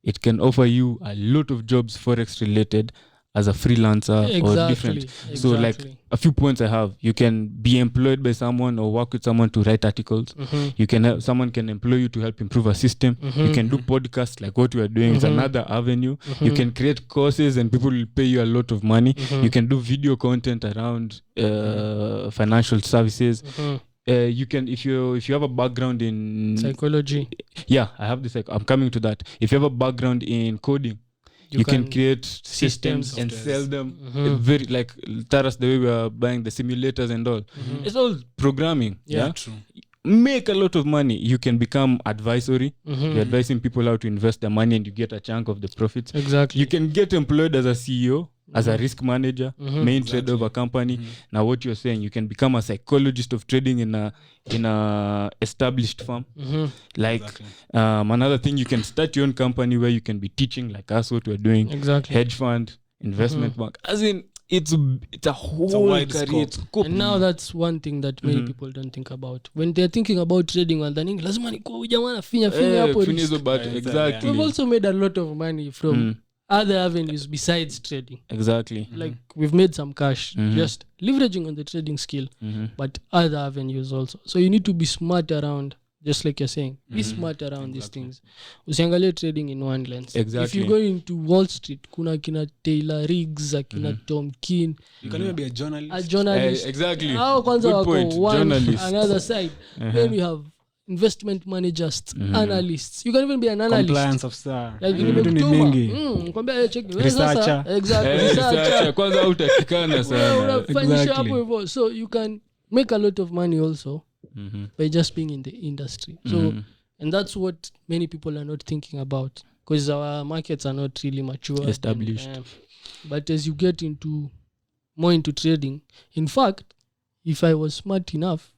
A: it can offer you a lot of jobs Forex related as a freelancer or different. So like a few points I have, you can be employed by someone or work with someone to write articles. You can have, someone can employ you to help improve a system. You can do podcasts like what we are doing. It's another avenue. You can create courses and people will pay you a lot of money. You can do video content around financial services. You can, if you have a background in
C: psychology,
A: I have this, like, I'm coming to that. If you have a background in coding, you can create systems and sell them. Very like Taras, the way we are buying the simulators and all. It's all programming. Yeah,
B: true.
A: Make a lot of money. You can become advisory. You're advising people how to invest their money, and you get a chunk of the profits.
C: Exactly.
A: You can get employed as a CEO, as a risk manager, main trader of a company. Now, what you're saying, you can become a psychologist of trading in a established firm. Like another thing, you can start your own company where you can be teaching, like us, what we're doing.
C: Exactly.
A: Hedge fund, investment bank. As in, it's a whole
B: wide
A: career.
B: scope.
C: And now that's one thing that many people don't think about. When they're thinking about trading, well, then lazima niko jamaa finya hapo.
A: Exactly.
C: We've also made a lot of money from other avenues besides trading.
A: Exactly.
C: Like we've made some cash just leveraging on the trading skill, but other avenues also. So you need to be smart around, just like you're saying, be smart around these things. Usiangalie trading in one lens.
A: Exactly.
C: If you go into Wall Street, kuna kina Taylor Riggs, kina Tom Keane.
B: You can even be a journalist.
C: A journalist.
A: Exactly.
C: Hao kwanza
A: Good
C: wako
A: point.
C: one
A: Journalist.
C: another side. Then we have investment managers, analysts. You can even be an analyst.
B: Compliance officer.
C: Like
B: Vitu ni mingi.
C: kwambia check
B: Researcher.
C: exactly. Researcher.
A: Kwanza utakikana sana.
C: Unafanyisha hapo hivyo. So you can make a lot of money also by just being in the industry. So and that's what many people are not thinking about, because our markets are not really mature,
A: Established.
C: But as you get more into trading, in fact, if I was smart enough,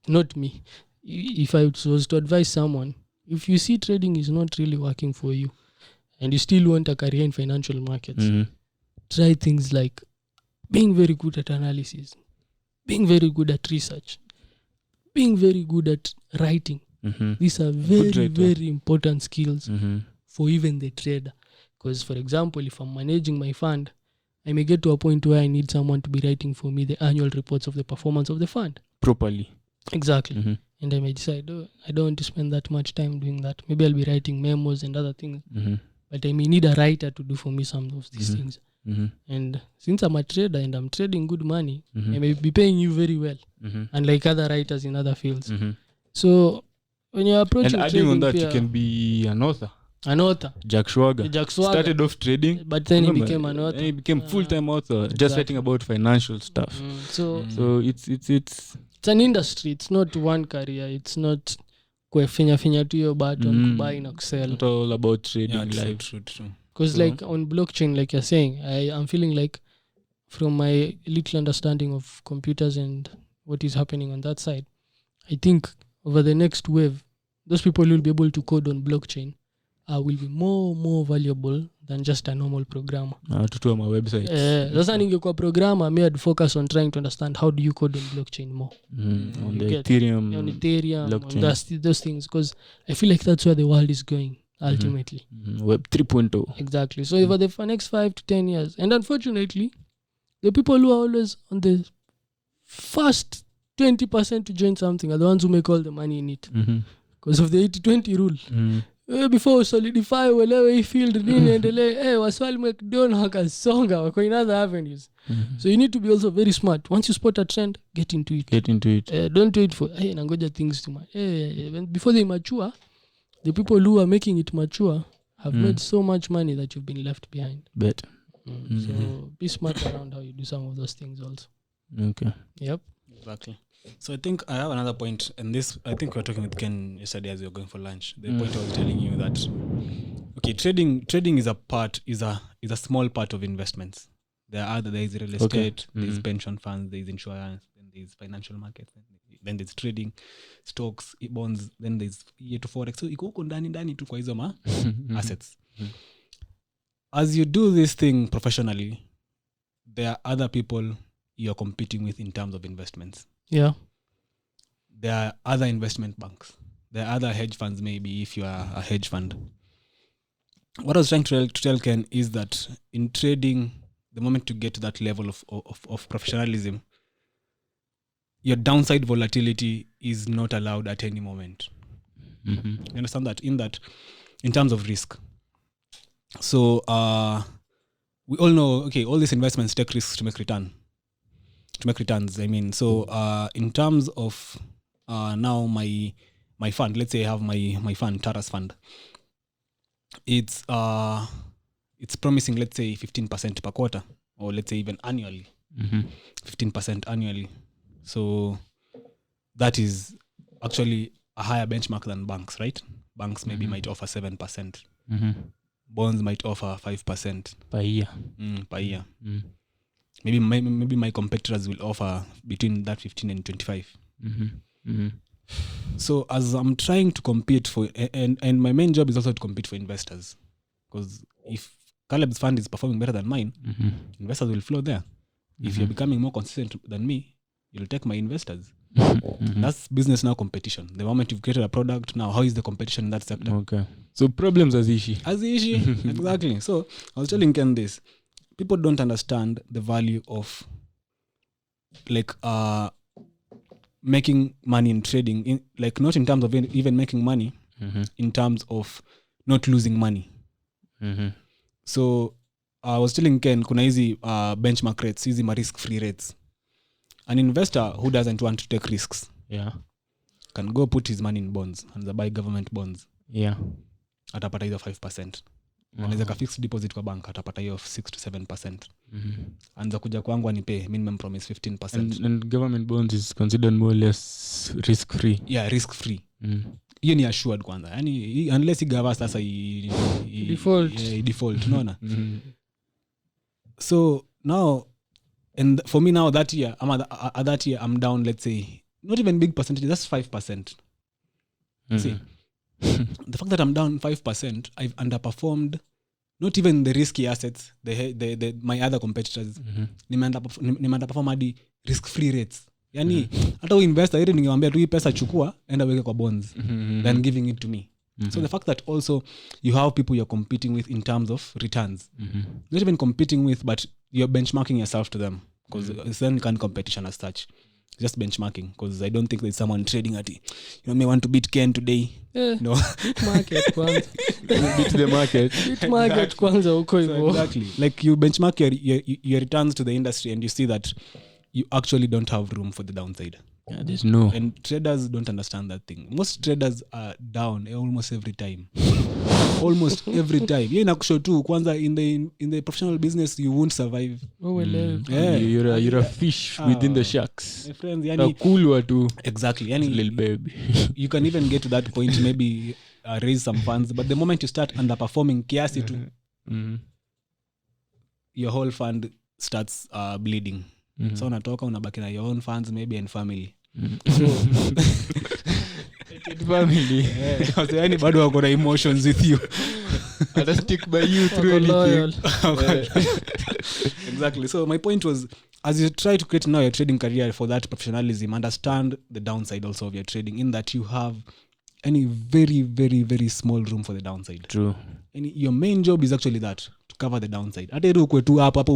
C: not me, if I was to advise someone, if you see trading is not really working for you and you still want a career in financial markets, try things like being very good at analysis, being very good at research, being very good at writing. These are very, very important skills for even the trader. Because, for example, if I'm managing my fund, I may get to a point where I need someone to be writing for me the annual reports of the performance of the fund.
A: Properly.
C: Exactly. And I may decide, I don't want to spend that much time doing that. Maybe I'll be writing memos and other things. But I may need a writer to do for me some of these things. And since I'm a trader and I'm trading good money, I may be paying you very well, unlike other writers in other fields. So when you're approaching
A: and adding
C: trading,
A: on that, you can be an author.
C: An author.
A: Jack Schwager started off trading,
C: but then he became an author.
A: He became full-time author, just writing about financial stuff.
C: So
A: it's
C: an industry. It's not one career. It's not kufinya tu your button, buy and sell.
A: Not all about trading live.
B: True.
C: Because like on blockchain, like you're saying, I'm feeling like from my little understanding of computers and what is happening on that side, I think over the next wave, those people who will be able to code on blockchain will be more valuable than just a normal programmer.
A: To my website.
C: Sasa ningekuwa programmer, I'd focus on trying to understand how do you code on blockchain more.
A: On the Ethereum
C: on
A: blockchain.
C: on those things, because I feel like that's where the world is going. ultimately.
A: Web 3.0.
C: Exactly. So over the next 5 to 10 years, and unfortunately, the people who are always on the first 20% to join something are the ones who make all the money in it because of the 80-20 rule. Before solidify uelewe hii field nini endelee waswali mcdonald wakasonga wako in other avenues. So you need to be also very smart. Once you spot a trend, get into it. Don't wait for nangoja things to before they mature. The people who are making it mature have made so much money that you've been left behind. So be smart around how you do some of those things also.
A: Okay.
C: Yep.
B: Exactly. So I think I have another point, and this I think we were talking with Ken yesterday as we were going for lunch. The point I was telling you that trading is a small part of investments. There is real estate, there's pension funds, there's insurance, then there's financial markets, then there's trading, stocks, bonds, then there's to Forex. So iko huko ndani tu kwa hizo assets. As you do this thing professionally, there are other people you're competing with in terms of investments.
C: Yeah.
B: There are other investment banks. There are other hedge funds, maybe, if you are a hedge fund. What I was trying to tell Ken is that in trading, the moment you get to that level of professionalism, your downside volatility is not allowed at any moment. You understand that? In terms of risk. So we all know, all these investments take risks to make returns. I mean, so in terms of now my fund, let's say I have my fund, Taras fund. It's promising, let's say 15% per quarter, or let's say even annually, 15% annually. So that is actually a higher benchmark than banks, right? Banks maybe might offer 7%. Bonds might offer 5%
A: per year.
B: Per year. Maybe my competitors will offer between that 15 and 25. So as I'm trying to compete for, and my main job is also to compete for investors, because if Caleb's fund is performing better than mine, investors will flow there. If you're becoming more consistent than me, you'll take my investors. That's business now competition. The moment you've created a product, now how is the competition in that sector?
A: Okay. So problems as issue.
B: Exactly. So I was telling Ken this. People don't understand the value of making money in trading, not in terms of even making money, in terms of not losing money. So I was telling Ken, kuna hizi benchmark rates, hizi risk-free rates. An investor who doesn't want to take risks can go put his money in bonds and buy government bonds. Atapata hizo 5%. Anaweza ka fixed deposit kwa bank atapata hiyo 6 to 7%. Anza kuja kwangu anipe minimum promise 15%.
A: And government bonds is considered more or less risk free.
B: Yeah, risk free. Hiyo ni assured kwanza. Yaani unless igava sasa default unaona. So now, and for me now that year I'm down, let's say not even big percentage, that's 5%. See, the fact that I'm down 5%, I've underperformed not even the risky assets, my other competitors. Nimeunderperform hadi risk free rates. Yani hata investor ile ningewaambia tu hii pesa chukua enda weke kwa bonds than giving it to me. So the fact that also you have people you're competing with in terms of returns. Not even competing with, but you're benchmarking yourself to them, because it's then kind of competition as such. Just benchmarking, because I don't think there's someone trading at may want to beat Ken today. No.
C: Market kwanza.
A: Beat the market.
C: Beat market kwanza huko hivyo.
B: So exactly. Like you benchmark your returns to the industry and you see that you actually don't have room for the downside.
A: There's no.
B: And traders don't understand that thing. Most traders are down almost every time. Almost every time. You inakushow tu kwanza in the professional business you won't survive.
A: You're a fish within the sharks.
B: My friends, yani
A: cool too.
B: Exactly. Yani
A: little baby.
B: You can even get to that point, maybe raise some funds, but the moment you start underperforming kiasi tu, your whole fund starts bleeding. So unatoka unabaki na your own funds maybe and family.
A: Family.
B: So yani bado wako na emotions with you.
A: I'll stick by you through anything.
B: Exactly. So my point was, as you try to create now your trading career for that professionalism, understand the downside also of your trading, in that you have any very very very small room for the downside.
A: True.
B: And your main job is actually that, to cover the downside. Hata ile ukwe tu hapo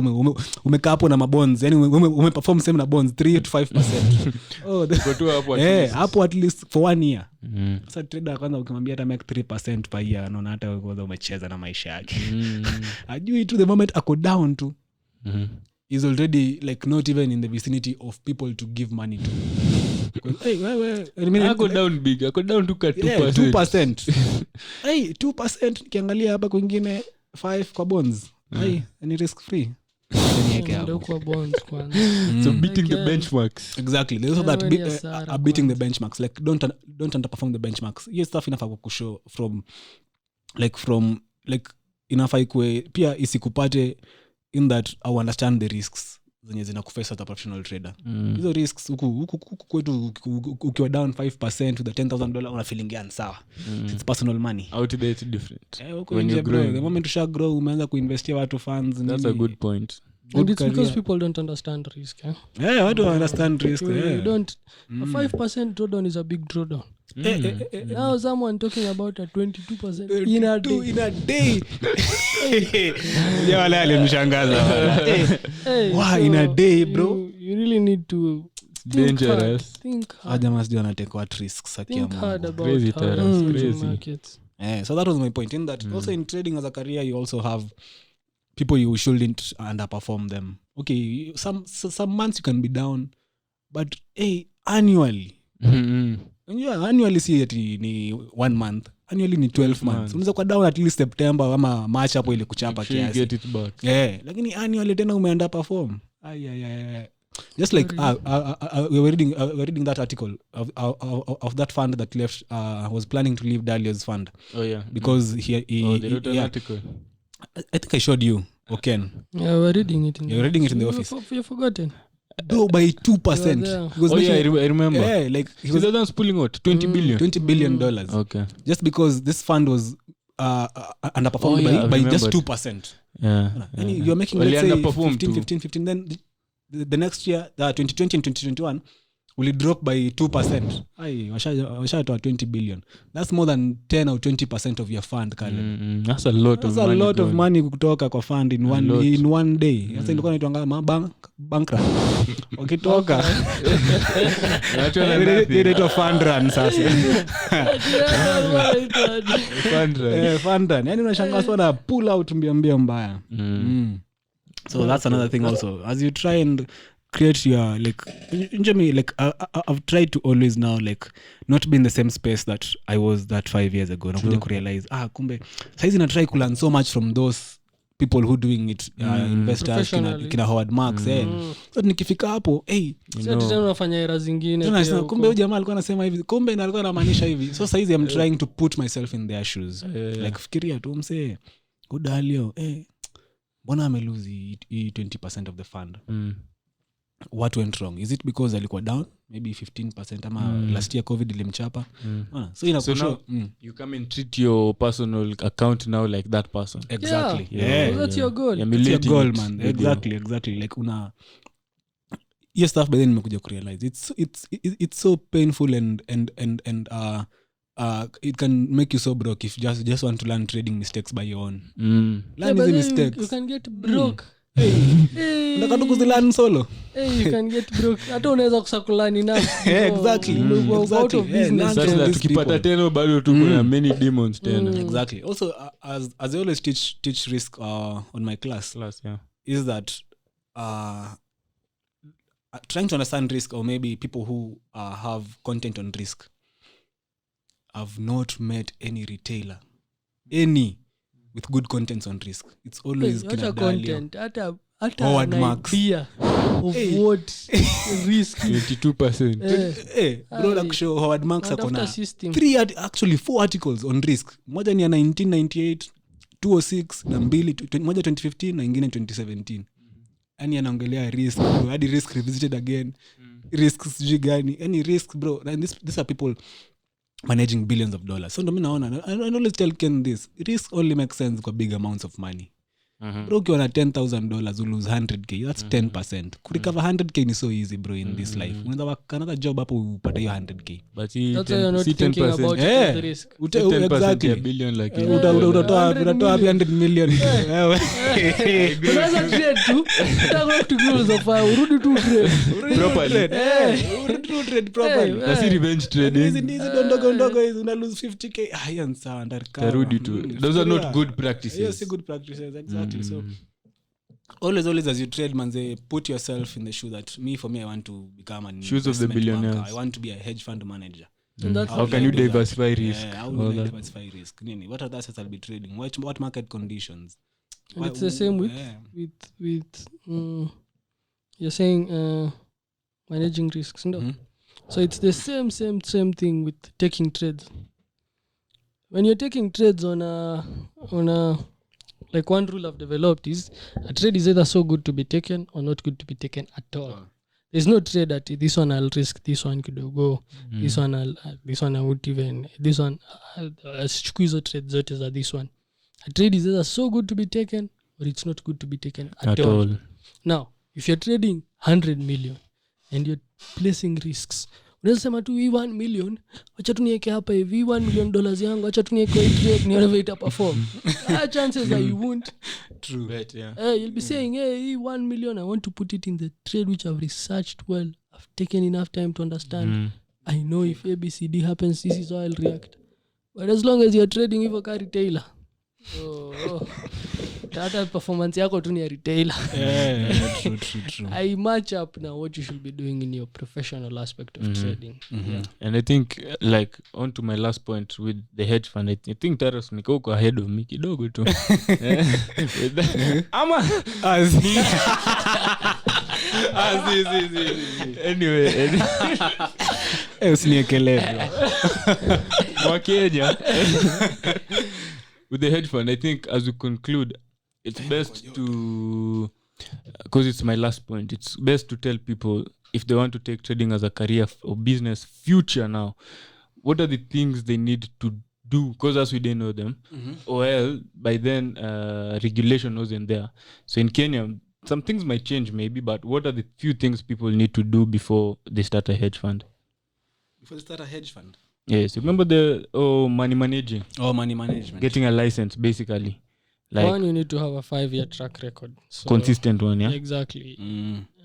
B: umekaa hapo na mabonds, yani umeperform same na bonds 3 to 5%.
A: Uko tu hapo at least.
B: Hapo at least for 1 year. Sasa trader kwanza ukimwambia hata make 3% per year, anaona hata kwanza umecheza na maisha yake. Ajui tu the moment ako down tu. Is already like not even in the vicinity of people to give money to.
A: I go down big. I go down to 2%.
B: 2%. 2% kiangalia hapa kwingine 5 kwa bonds. Ni risk free.
C: Ndio kwa bonds kwanza.
A: So beating the benchmarks.
B: Exactly. There's also that beating the benchmarks. Like don't underperform the benchmarks. Yes, stuff inafaa kushow from inafaa ikue pia isikupate in that I understand the risks zenye zinakufesa as a professional trader. Hizo risks huku kwetu ukiwa down 5% with a $10,000 una feeling yani sawa. It's personal money.
A: Out there it's different.
B: When you grow, the moment you grow umeanza kuinvestia watu funds.
A: That's a good point.
C: And it's because people don't understand risk.
B: I don't understand risk.
C: You don't. A 5% drawdown is a big drawdown. Now someone talking about a 22% in a day.
B: Yeah, wala alimshangaza. Wow, in a day, bro.
C: You really need to
A: dangerous.
C: Think hard.
B: Aja must wanna take what risks
C: Think hard about
A: crazy
C: how
A: terrace,
C: to
A: crazy.
C: markets.
B: So that was my point. In that also in trading as a career, you also have people you shouldn't underperform them. Okay, some months you can be down, but annually. Annually si ati ni 1 month, annually ni 12 months. Unaweza kwa down at least September ama March hapo ile kuchapa kiasi.
A: Get it back.
B: Lakini annually tena umeunderperform. Just like we were reading that article of that fund that left was planning to leave Dalio's fund.
A: Oh yeah.
B: Because he
A: they wrote an article.
B: I think I showed you, Ken.
C: Yeah, we're reading it in
B: You're reading it in the office.
C: You've forgotten.
B: Though by 2%.
A: I remember.
B: Yeah, like he was
A: done pulling out $20 billion.
B: $20 billion.
A: Okay.
B: Just because this fund was underperformed by just 2%.
A: Yeah.
B: And you're making, let's say, 15. Then the next year, 2020 and 2021, will it drop by 2%? Washatoa 20 billion. That's more than 10 or 20% of your fund, Kale.
A: That's a lot of money.
B: That's a lot of money kutoka kwa fund in one day. Sasa ilikuwa inaitwa bankrupt. Ukitoka. Inaitwa fund run sasa. Fund run. Yaani unashangaa sana pull out mbio mbaya. So that's another thing also. As you try and create your I've tried to always now not be in the same space that I was that 5 years ago. Nakuja kurealize kumbe saizi na try to learn so much from those people who doing it, investors kina Howard Marks. So nikifika hapo
C: tena unafanya era zingine
B: tena kumbe huyu jamaa alikuwa anasema hivi, kumbe na alikuwa anamaanisha hivi. So saizi I'm trying to put myself in their shoes. Like fikiria tu msee Udalio mbona amelose 20% of the fund. What went wrong? Is it because alikuwa down maybe 15% ama last year COVID ilimchapa? So
A: now you come and treat your personal account now like that person.
B: Exactly.
C: That's your goal.
B: That's your goal, man. Exactly. Like una yes stuff, but then nimekuja kurealize it's so painful and it can make you so broke if you just want to learn trading mistakes by your own. Learn easy mistakes.
C: You can get broke.
B: Nataka kuzilearn solo.
C: You can get broke. Hata unaweza kusakulani na.
B: Exactly.
C: Out of business.
A: Sasa tukipata tena bado tuko na many demons tena.
B: Exactly. Also as I always teach risk on my class yeah, is that trying to understand risk, or maybe people who have content on risk. I've not met any retailer with good contents on risk. It's always
C: content hata
B: Howard Marks
C: of what risk
A: 22%.
B: Bro, like show Howard Marks akona 4 articles on risk. Moja ni ya 1998, 206 na mbili, moja 2015 na ingine 2017. Yani anaongelea risk bro, hadi risk revisited again. Risks gani? Any risk bro. And these are people managing billions of dollars. So ndo mimi naona, I always tell Ken this, risk only makes sense kwa big amounts of money. bro ukiwa na $10,000 you lose $100k, that's 10%. Kurecover $100k ni so easy bro in this life. Unaweza work another job hapo upate hiyo $100k.
A: But
C: That's why you're not thinking about the risk.
B: Exactly.
A: a billion like
B: Utatoa $100 million.
C: Unaweza trade tu, utakuwa tukio za urudi tu trade.
B: Urudi tu trade properly.
A: That's revenge trading.
B: Hizi ndogo hizi una lose $50k. Hiyo sawa ndarikana.
A: Tarudi tu. Those are not good practices.
B: Yes, good practices, exactly. So always as you trade, man, they put yourself in the shoe that for me I want to become an
A: shoes of the
B: investment
A: billionaires.
B: banker. I want to be a hedge fund manager.
C: And that's
A: How can you diversify risk?
B: Yeah, how will I diversify risk? What are the assets I'll be trading? What market conditions?
C: And it's the same with you're saying managing risks, no? So it's the same thing with taking trades. When you're taking trades on a like one rule I've developed is a trade is either so good to be taken or not good to be taken at all. There's no trade that this one I'll risk, this one could go, this one I won't even, this one I'll squeeze a trade zote za this one. A trade is either so good to be taken or it's not good to be taken at all. Now, if you're trading 100 million and you're placing risks, unasema tu hii 1 million acha tu niweke hapa hivi $1 million yangu acha tu niweke hii trade nione vile ita perform. Chances are you won't.
B: True.
A: Right, yeah.
C: You'll be saying, hey, 1 million I want to put it in the trade which I've researched well. I've taken enough time to understand. I know if ABCD happens, this is how I'll react. But as long as you're trading hivyo ka retailer, hata performance yako tu ni ya retailer.
B: True.
C: I match up now what you should be doing in your professional aspect of trading. Yeah.
A: And I think like on to my last point with the hedge fund, I think Taras niko ahead of me kidogo tu. Ama anyway
B: Usiniekele
A: wa Kenya with the hedge fund. I think as we conclude, it's best to, because it's my last point, it's best to tell people if they want to take trading as a career or business future now, what are the things they need to do, because as we didn't know them, well by then regulation wasn't there. So in Kenya some things might change maybe, but what are the few things people need to do before they start a hedge fund?
B: Before they start a hedge fund?
A: Yes, remember the money managing.
B: Money management.
A: Getting a license basically. Like
C: one, you need to have a 5-year track record. So
A: consistent one, yeah?
C: Exactly.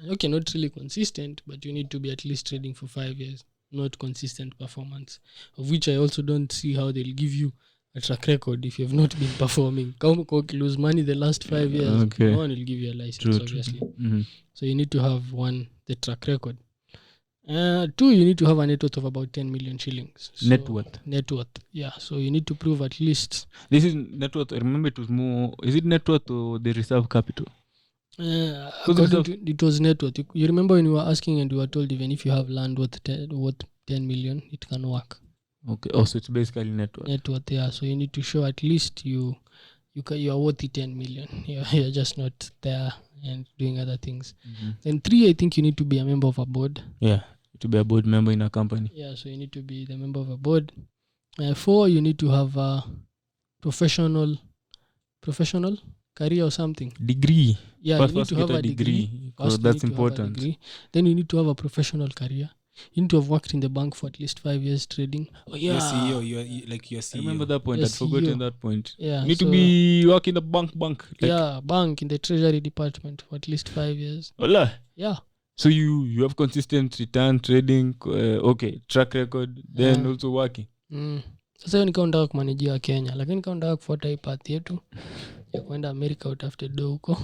C: Okay, not really consistent, but you need to be at least trading for 5 years. Not consistent performance. Of which I also don't see how they'll give you a track record if you have not been performing. Come lose money the last 5 years.
A: Okay.
C: No one will give you a license, obviously. So you need to have the track record. 2, you need to have a net worth of about 10 million shillings. So
A: net worth,
C: yeah. So you need to prove at least.
A: This is net worth. I remember it was more. Is it net worth or the reserve capital?
C: It was net worth. You remember when you were asking and you were told even if you have land worth 10 million, it can work.
A: Okay. Oh, so it's basically net worth.
C: Net worth, yeah. So you need to show at least you are worth the 10 million. You're just not there and doing other things. Then 3, I think you need to be a member of a board.
A: Yeah, to be a board member in a company.
C: Yeah, so you need to be the member of a board. 4, you need to have a professional career or something.
A: Degree.
C: Yeah,
A: first
C: you need to have a degree.
A: Because that's important.
C: Then you need to have a professional career. You need to have worked in the bank for at least 5 years trading. Oh yeah,
B: you're CEO.
A: I remember that point.
C: You're
A: I'd forgotten that point.
C: Yeah,
A: you need to be working the bank. Like,
C: yeah, bank in the treasury department for at least 5 years.
A: Hola.
C: Yeah.
A: So you have consistent return trading, track record, then also working.
C: Sasa hiyo nikawa nataka kumanejia Kenya, lakini nikawa nataka kufuata hii path yetu ya kwenda America utafute do huko.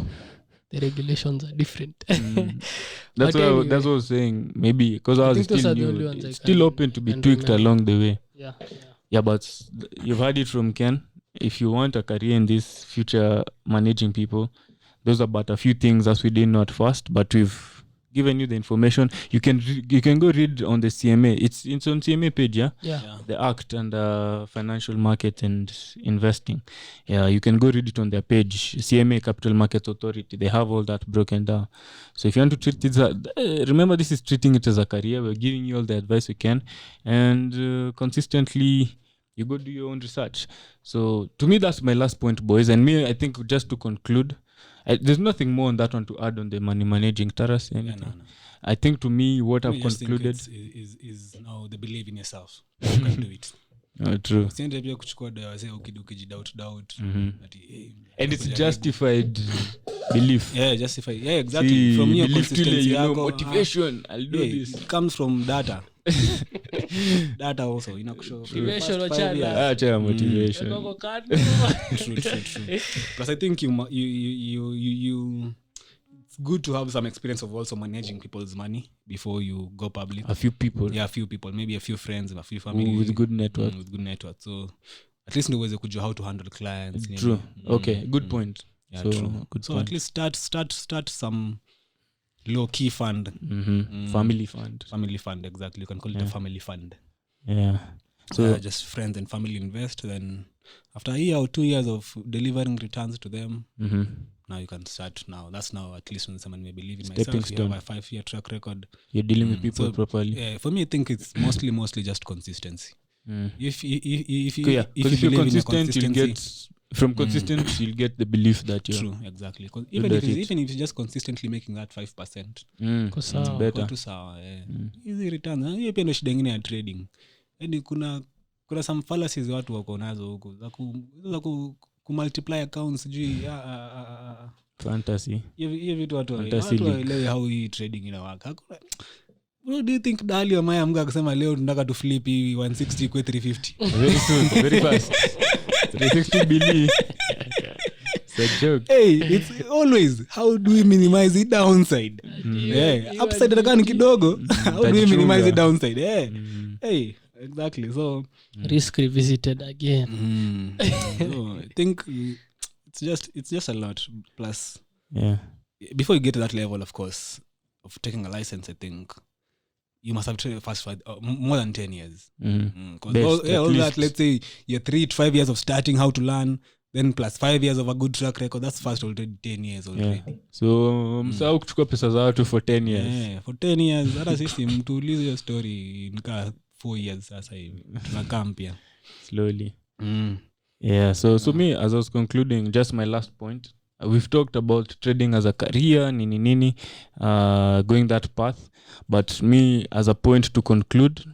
C: The regulations are different.
A: That's what I was saying. Maybe because I was still new, it's still open to be tweaked along the way. Yeah, but you've heard it from Ken. If you want a career in this future managing people, those are but a few things as we didn't know at first, but we've given you the information. You can go read on the CMA. It's on CMA page, yeah? The Act and Financial Market and Investing. Yeah, you can go read it on their page. CMA, Capital Markets Authority. They have all that broken down. So if you want to treat it, remember this is treating it as a career. We're giving you all the advice we can. And consistently, you go do your own research. So to me, that's my last point, boys. And me, I think just to conclude, there's nothing more on that one to add on the money managing. Taras, anything?
B: No.
A: I think to me, what I've
B: just think
A: concluded
B: is now the believe in yourself. You can do it.
A: True.
B: Usiende pia kuchukua dawa say ukijidoubt ati
A: And it's justified belief.
B: Justify. Exactly. From your
A: belief
B: consistency
A: you know,
B: yako,
A: motivation. I'll do this.
B: It comes from data. Data also inakushow.
C: Motivation
B: Past 5 years.
A: Acha motivation.
B: True. Because I think you it's good to have some experience of also managing people's money before you go public.
A: A few people.
B: Yeah, a few people, maybe a few friends, a few family
A: with good network.
B: With good network. So at least ndio uweze kujua how to handle clients.
A: True. Okay, good point.
B: Yeah,
A: so
B: true.
A: good
B: So
A: point.
B: at least start some low key fund.
A: Family fund.
B: Family fund, exactly. You can call it a family fund.
A: Yeah. So
B: just friends and family invest. Then after a year or 2 years of delivering returns to them, now you can start. Now that's now at least when someone may believe in
A: Stepping
B: myself.
A: stone.
B: You have a 5-year track record.
A: you're dealing with people
B: So,
A: properly.
B: Yeah, for me, I think it's mostly just consistency. If you
A: Because if you're
B: believe in your
A: consistent, you'll
B: consistency,
A: get from consistent, you'll get the belief that you're
B: true, exactly. Even if you're just consistently making that 5%,
A: it's better.
B: kwa tu sawa. Easy returns. Hiyo pia ndio shida nyingine ya trading. Yaani kuna some fallacies watu wako nazo huko za kumultiply accounts juu
A: Fantasy.
B: hiyo vitu watu
A: Fantasy
B: waelewe how hii trading inawaka. Hakuna. What do you think Dali wa Maya mga akasema leo tunataka tu flip 160 kwa 350?
A: Very soon, very fast. 360 billion. It's a joke.
B: Hey, it's always how do we minimize the downside? Upside ataka kidogo. How do we minimize the downside? Hey, exactly. So
C: risk revisited again.
B: So I think it's just a lot. Plus, before you get to that level, of course, of taking a license, I think you must have trained fast for more than 10 years. All that, let's say you're 3 to 5 years of starting how to learn, then plus 5 years of a good track record, that's fast already 10 years already.
A: So msahau kuchukua pesa za watu for 10 years.
B: For 10 years, hata sisi mtuulize hiyo story nika 4 years sasa hivi. Tunakaa mpya.
A: Slowly. Yeah, so me, as I was concluding, just my last point, we've talked about trading as a career, nini, going that path. But me, as a point to conclude,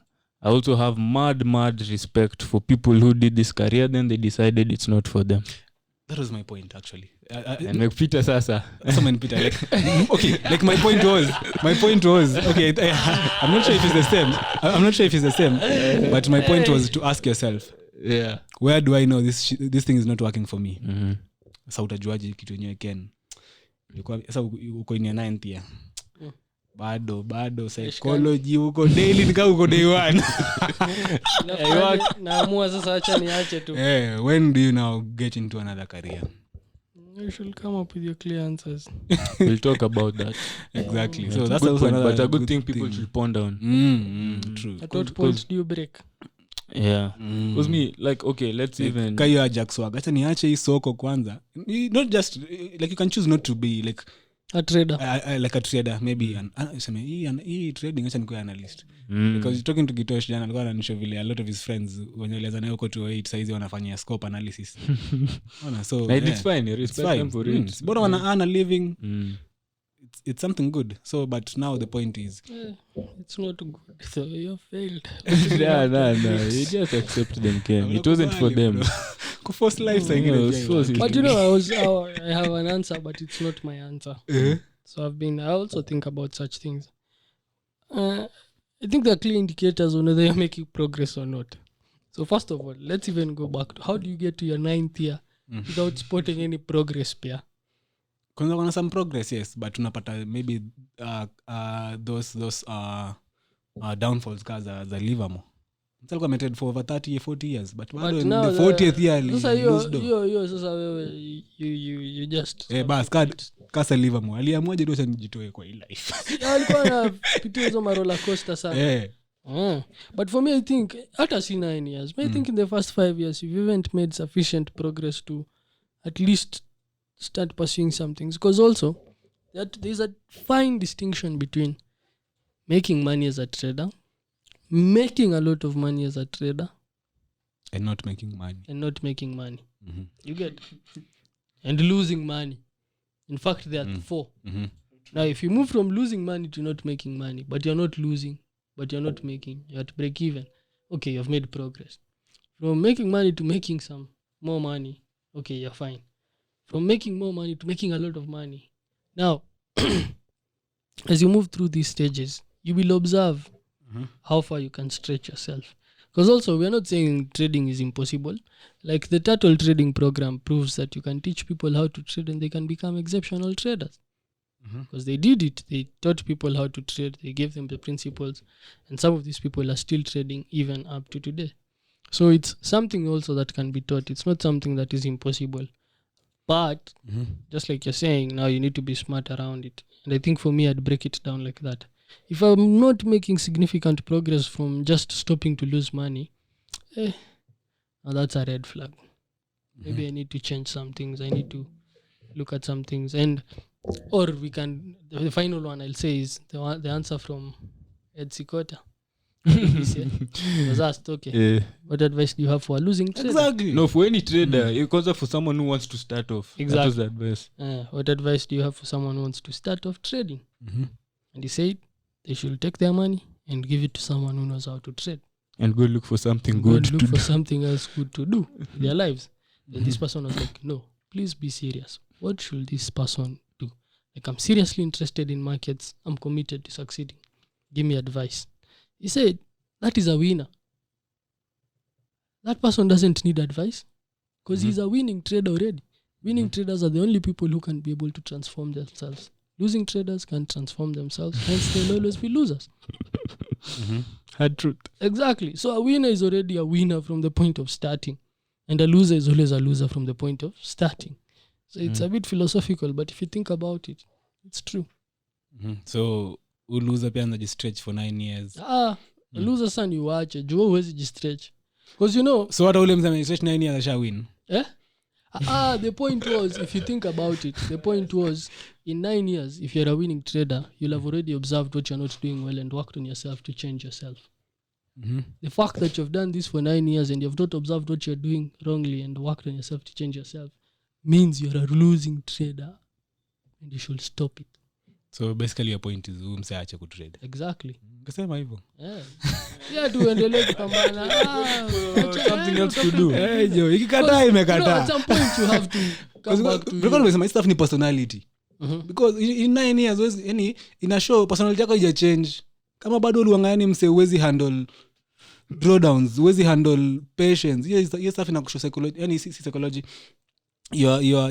A: I also have mad respect for people who did this career, then they decided it's not for them.
B: That was my point, actually.
A: And like Peter Sasa.
B: Someone Peter, like, okay, like my point was, okay, I'm not sure if it's the same, but my point was to ask yourself, where do I know this thing is not working for me? Sasa utajuaje kitu yenyewe Ken? Sasa uko in your 9th year. Bado psychology uko daily nika uko day 1.
C: Naamua sasa acha niache tu.
B: When do you now get into another career?
C: You should come up with your clear answers.
A: We'll talk about that.
B: Exactly. So that's
A: good
B: also
A: point, but a good
B: thing
A: thing people should ponder on.
B: True.
C: At what point do you break?
A: Yeah. Because me, like, okay, let's even...
B: Kayo Ajax wag. Acha niache hii soko kwanza. Not just, like you can choose not to be like...
C: A trader.
B: Like a trader, maybe. Hii trading, acha nikuwa analyst. Because talking to Gitosh jana, alikuwa ananishow vile a lot of his friends, wenye walianza nayo huko 208, saizi wanafanyia scope analysis. So,
A: it's fine. You respect them for it.
B: Bora wana earn a living. It's something good. So, but now the point is...
C: it's not good. So, you failed.
A: No. You just accept them, Ken. It wasn't for them.
B: Force life
C: But you know, I have an answer, but it's not my answer. So I also think about such things. I think there are clear indicators on whether you're making progress or not. So first of all, let's even go back to how do you get to your 9th year without spotting any progress pair?
B: Kuna some progress, yes, but unapata maybe those downfalls kaza za Livermore. Alikuwa meted for over 40 years, but in the 40th year
C: sasa wewe you just
B: bas kasa Livermore aliamwaje ndio nijitoe kwa hii life.
C: Alikuwa anapitia hizo roller coaster sana. But for me, I think after 9 years, I think in the first 5 years, if you haven't made sufficient progress to at least start pursuing some things, because also there's a fine distinction between making money as a trader, making a lot of money as a trader,
B: And not making money.
C: You get? And losing money. In fact, there are 4. Now, if you move from losing money to not making money, but you're not losing, but you're not making, you're at break even, okay, you've made progress. From making money to making some more money, okay, you're fine. From making more money to making a lot of money. Now, as you move through these stages, you will observe how far you can stretch yourself. Because also, we're not saying trading is impossible. Like the Turtle Trading Program proves that you can teach people how to trade and they can become exceptional traders. Because they did it. They taught people how to trade. They gave them the principles. And some of these people are still trading even up to today. So it's something also that can be taught. It's not something that is impossible. But just like you're saying, now you need to be smart around it. And I think for me, I'd break it down like that. If I'm not making significant progress from just stopping to lose money, now that's a red flag. Maybe I need to change some things. I need to look at some things. Or we can, the final one I'll say is the answer from Ed Sikota. He was asked, okay, what advice do you have for a losing trader?
B: Exactly.
A: No, for any trader, because for someone who wants to start off.
C: Exactly.
A: That was the advice.
C: What advice do you have for someone who wants to start off trading? And he said they should take their money and give it to someone who knows how to trade.
A: And go look for something
C: Go
A: good
C: and look
A: to
C: for
A: do.
C: something else good to do in their lives. And this person was like, no, please be serious. What should this person do? Like, I'm seriously interested in markets. I'm committed to succeeding. Give me advice. He said, that is a winner. That person doesn't need advice because he's a winning trader already. Winning traders are the only people who can be able to transform themselves. Losing traders can't transform themselves, hence they'll always be losers.
A: Hard truth.
C: Exactly. So a winner is already a winner from the point of starting, and a loser is always a loser from the point of starting. So it's a bit philosophical, but if you think about it, it's true.
B: So loser pia anajistretch for 9 years.
C: A loser sana ni uache, jua huwezi jistretch. Because you know,
B: So hata ule mzee amestretch 9 years asha win.
C: The point was, if you think about it, the point was, in 9 years, if you're a winning trader, you'll have already observed what you're not doing well and worked on yourself to change yourself. The fact that you've done this for 9 years and you've not observed what you're doing wrongly and worked on yourself to change yourself means you're a losing trader and you should stop it.
B: So basically your point is mse aache kutrade.
C: Exactly.
B: Kasema hivyo.
C: Yeah, tuendelee kupambana.
A: Something else to do.
B: Jo, ikikataa imekataa.
C: At some point you have to come back to
B: because umesema stuff ni personality. Because in 9 years yani ina show personality yako ija change. Kama bado uliwangani mse uwezi handle drawdowns, uwezi handle patience. Hiyo stuff inakushow psychology, yani si psychology. You're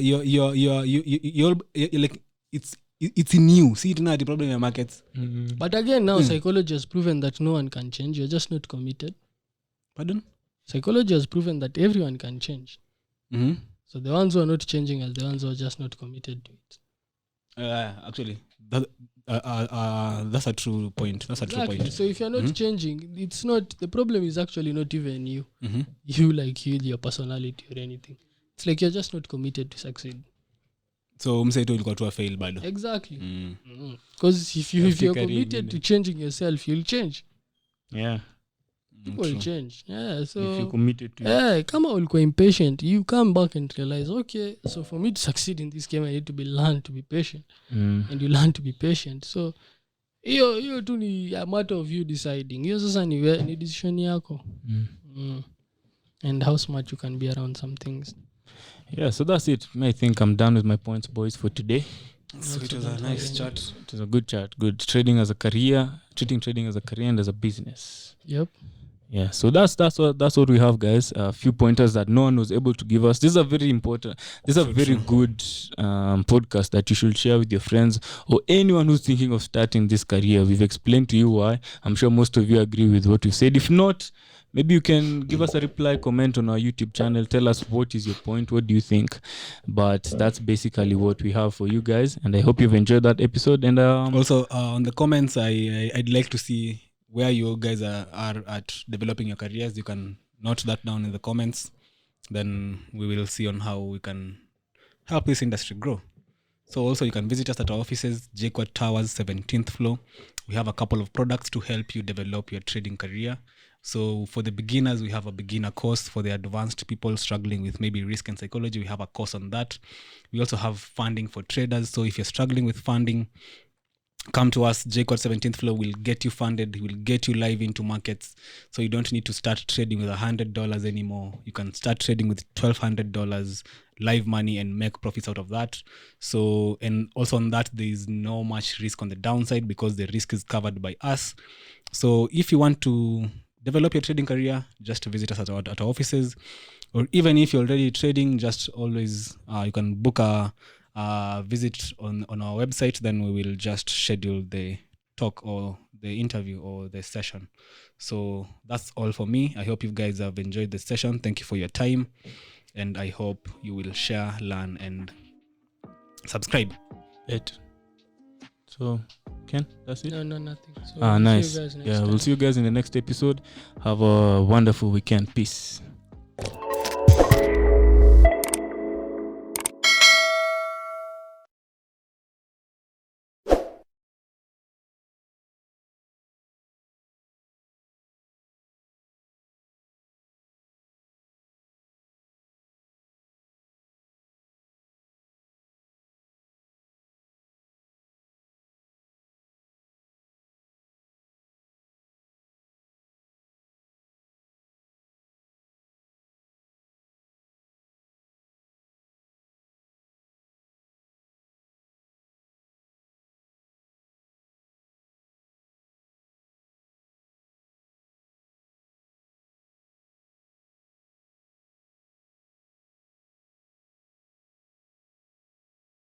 B: like it's in you. See it now the problem in your markets.
C: But again, now psychology has proven that no one can change. You're just not committed.
B: Pardon?
C: Psychology has proven that everyone can change. So the ones who are not changing are the ones who are just not committed to it.
B: Actually, that's a true point. That's a true
C: Exactly.
B: point.
C: So if you're not changing, it's not, the problem is actually not even you. You, your personality or anything. It's like you're just not committed to succeed.
B: So mseto ulikuwa tu fail bado.
C: Exactly. Because if you're committed to changing yourself, you'll change.
A: Yeah.
C: People will change. Yeah. So
A: if you're committed to it.
C: Kama ulikuwa impatient, you come back and realize, okay, so for me to succeed in this game, I need to learn to be patient. And you learn to be patient. So hiyo tu ni a matter of you deciding. Hiyo sasa ni decision yako. And how smart you can be around some things.
A: Yeah, so that's it. I think I'm done with my points, boys, for today.
B: So it was a nice chat.
A: It was a good chat. Good trading as a career, treating trading as a career and as a business.
C: Yep.
A: Yeah, so that's what we have, guys. A few pointers that no one was able to give us. This is a very important. This is a very good podcast that you should share with your friends or anyone who's thinking of starting this career. We've explained to you why. I'm sure most of you agree with what we've said. If not, maybe you can give us a reply, comment on our YouTube channel. Tell us what is your point. What do you think? But that's basically what we have for you guys. And I hope you've enjoyed that episode. And
B: Also, on the comments, I'd like to see where you guys are at developing your careers. You can note that down in the comments. Then we will see on how we can help this industry grow. So also you can visit us at our offices, JQuad Towers, 17th floor. We have a couple of products to help you develop your trading career. So for the beginners, we have a beginner course. For the advanced people struggling with maybe risk and psychology, we have a course on that. We also have funding for traders. So if you're struggling with funding, come to us. JCode 17th floor will get you funded. Will get you live into markets. So you don't need to start trading with $100 anymore. You can start trading with $1,200 live money and make profits out of that. So, and also on that, there is no much risk on the downside because the risk is covered by us. So if you want to develop your trading career, just visit us at our offices. Or even if you're already trading, just always, you can book a visit on our website. Then we will just schedule the talk or the interview or the session. So that's all for me. I hope you guys have enjoyed the session. Thank you for your time. And I hope you will share, learn, and subscribe.
A: So, Ken, that's it?
C: No, nothing. So
A: Nice.
C: See you guys next
A: Yeah,
C: time.
A: we'll see you guys in the next episode. Have a wonderful weekend. Peace.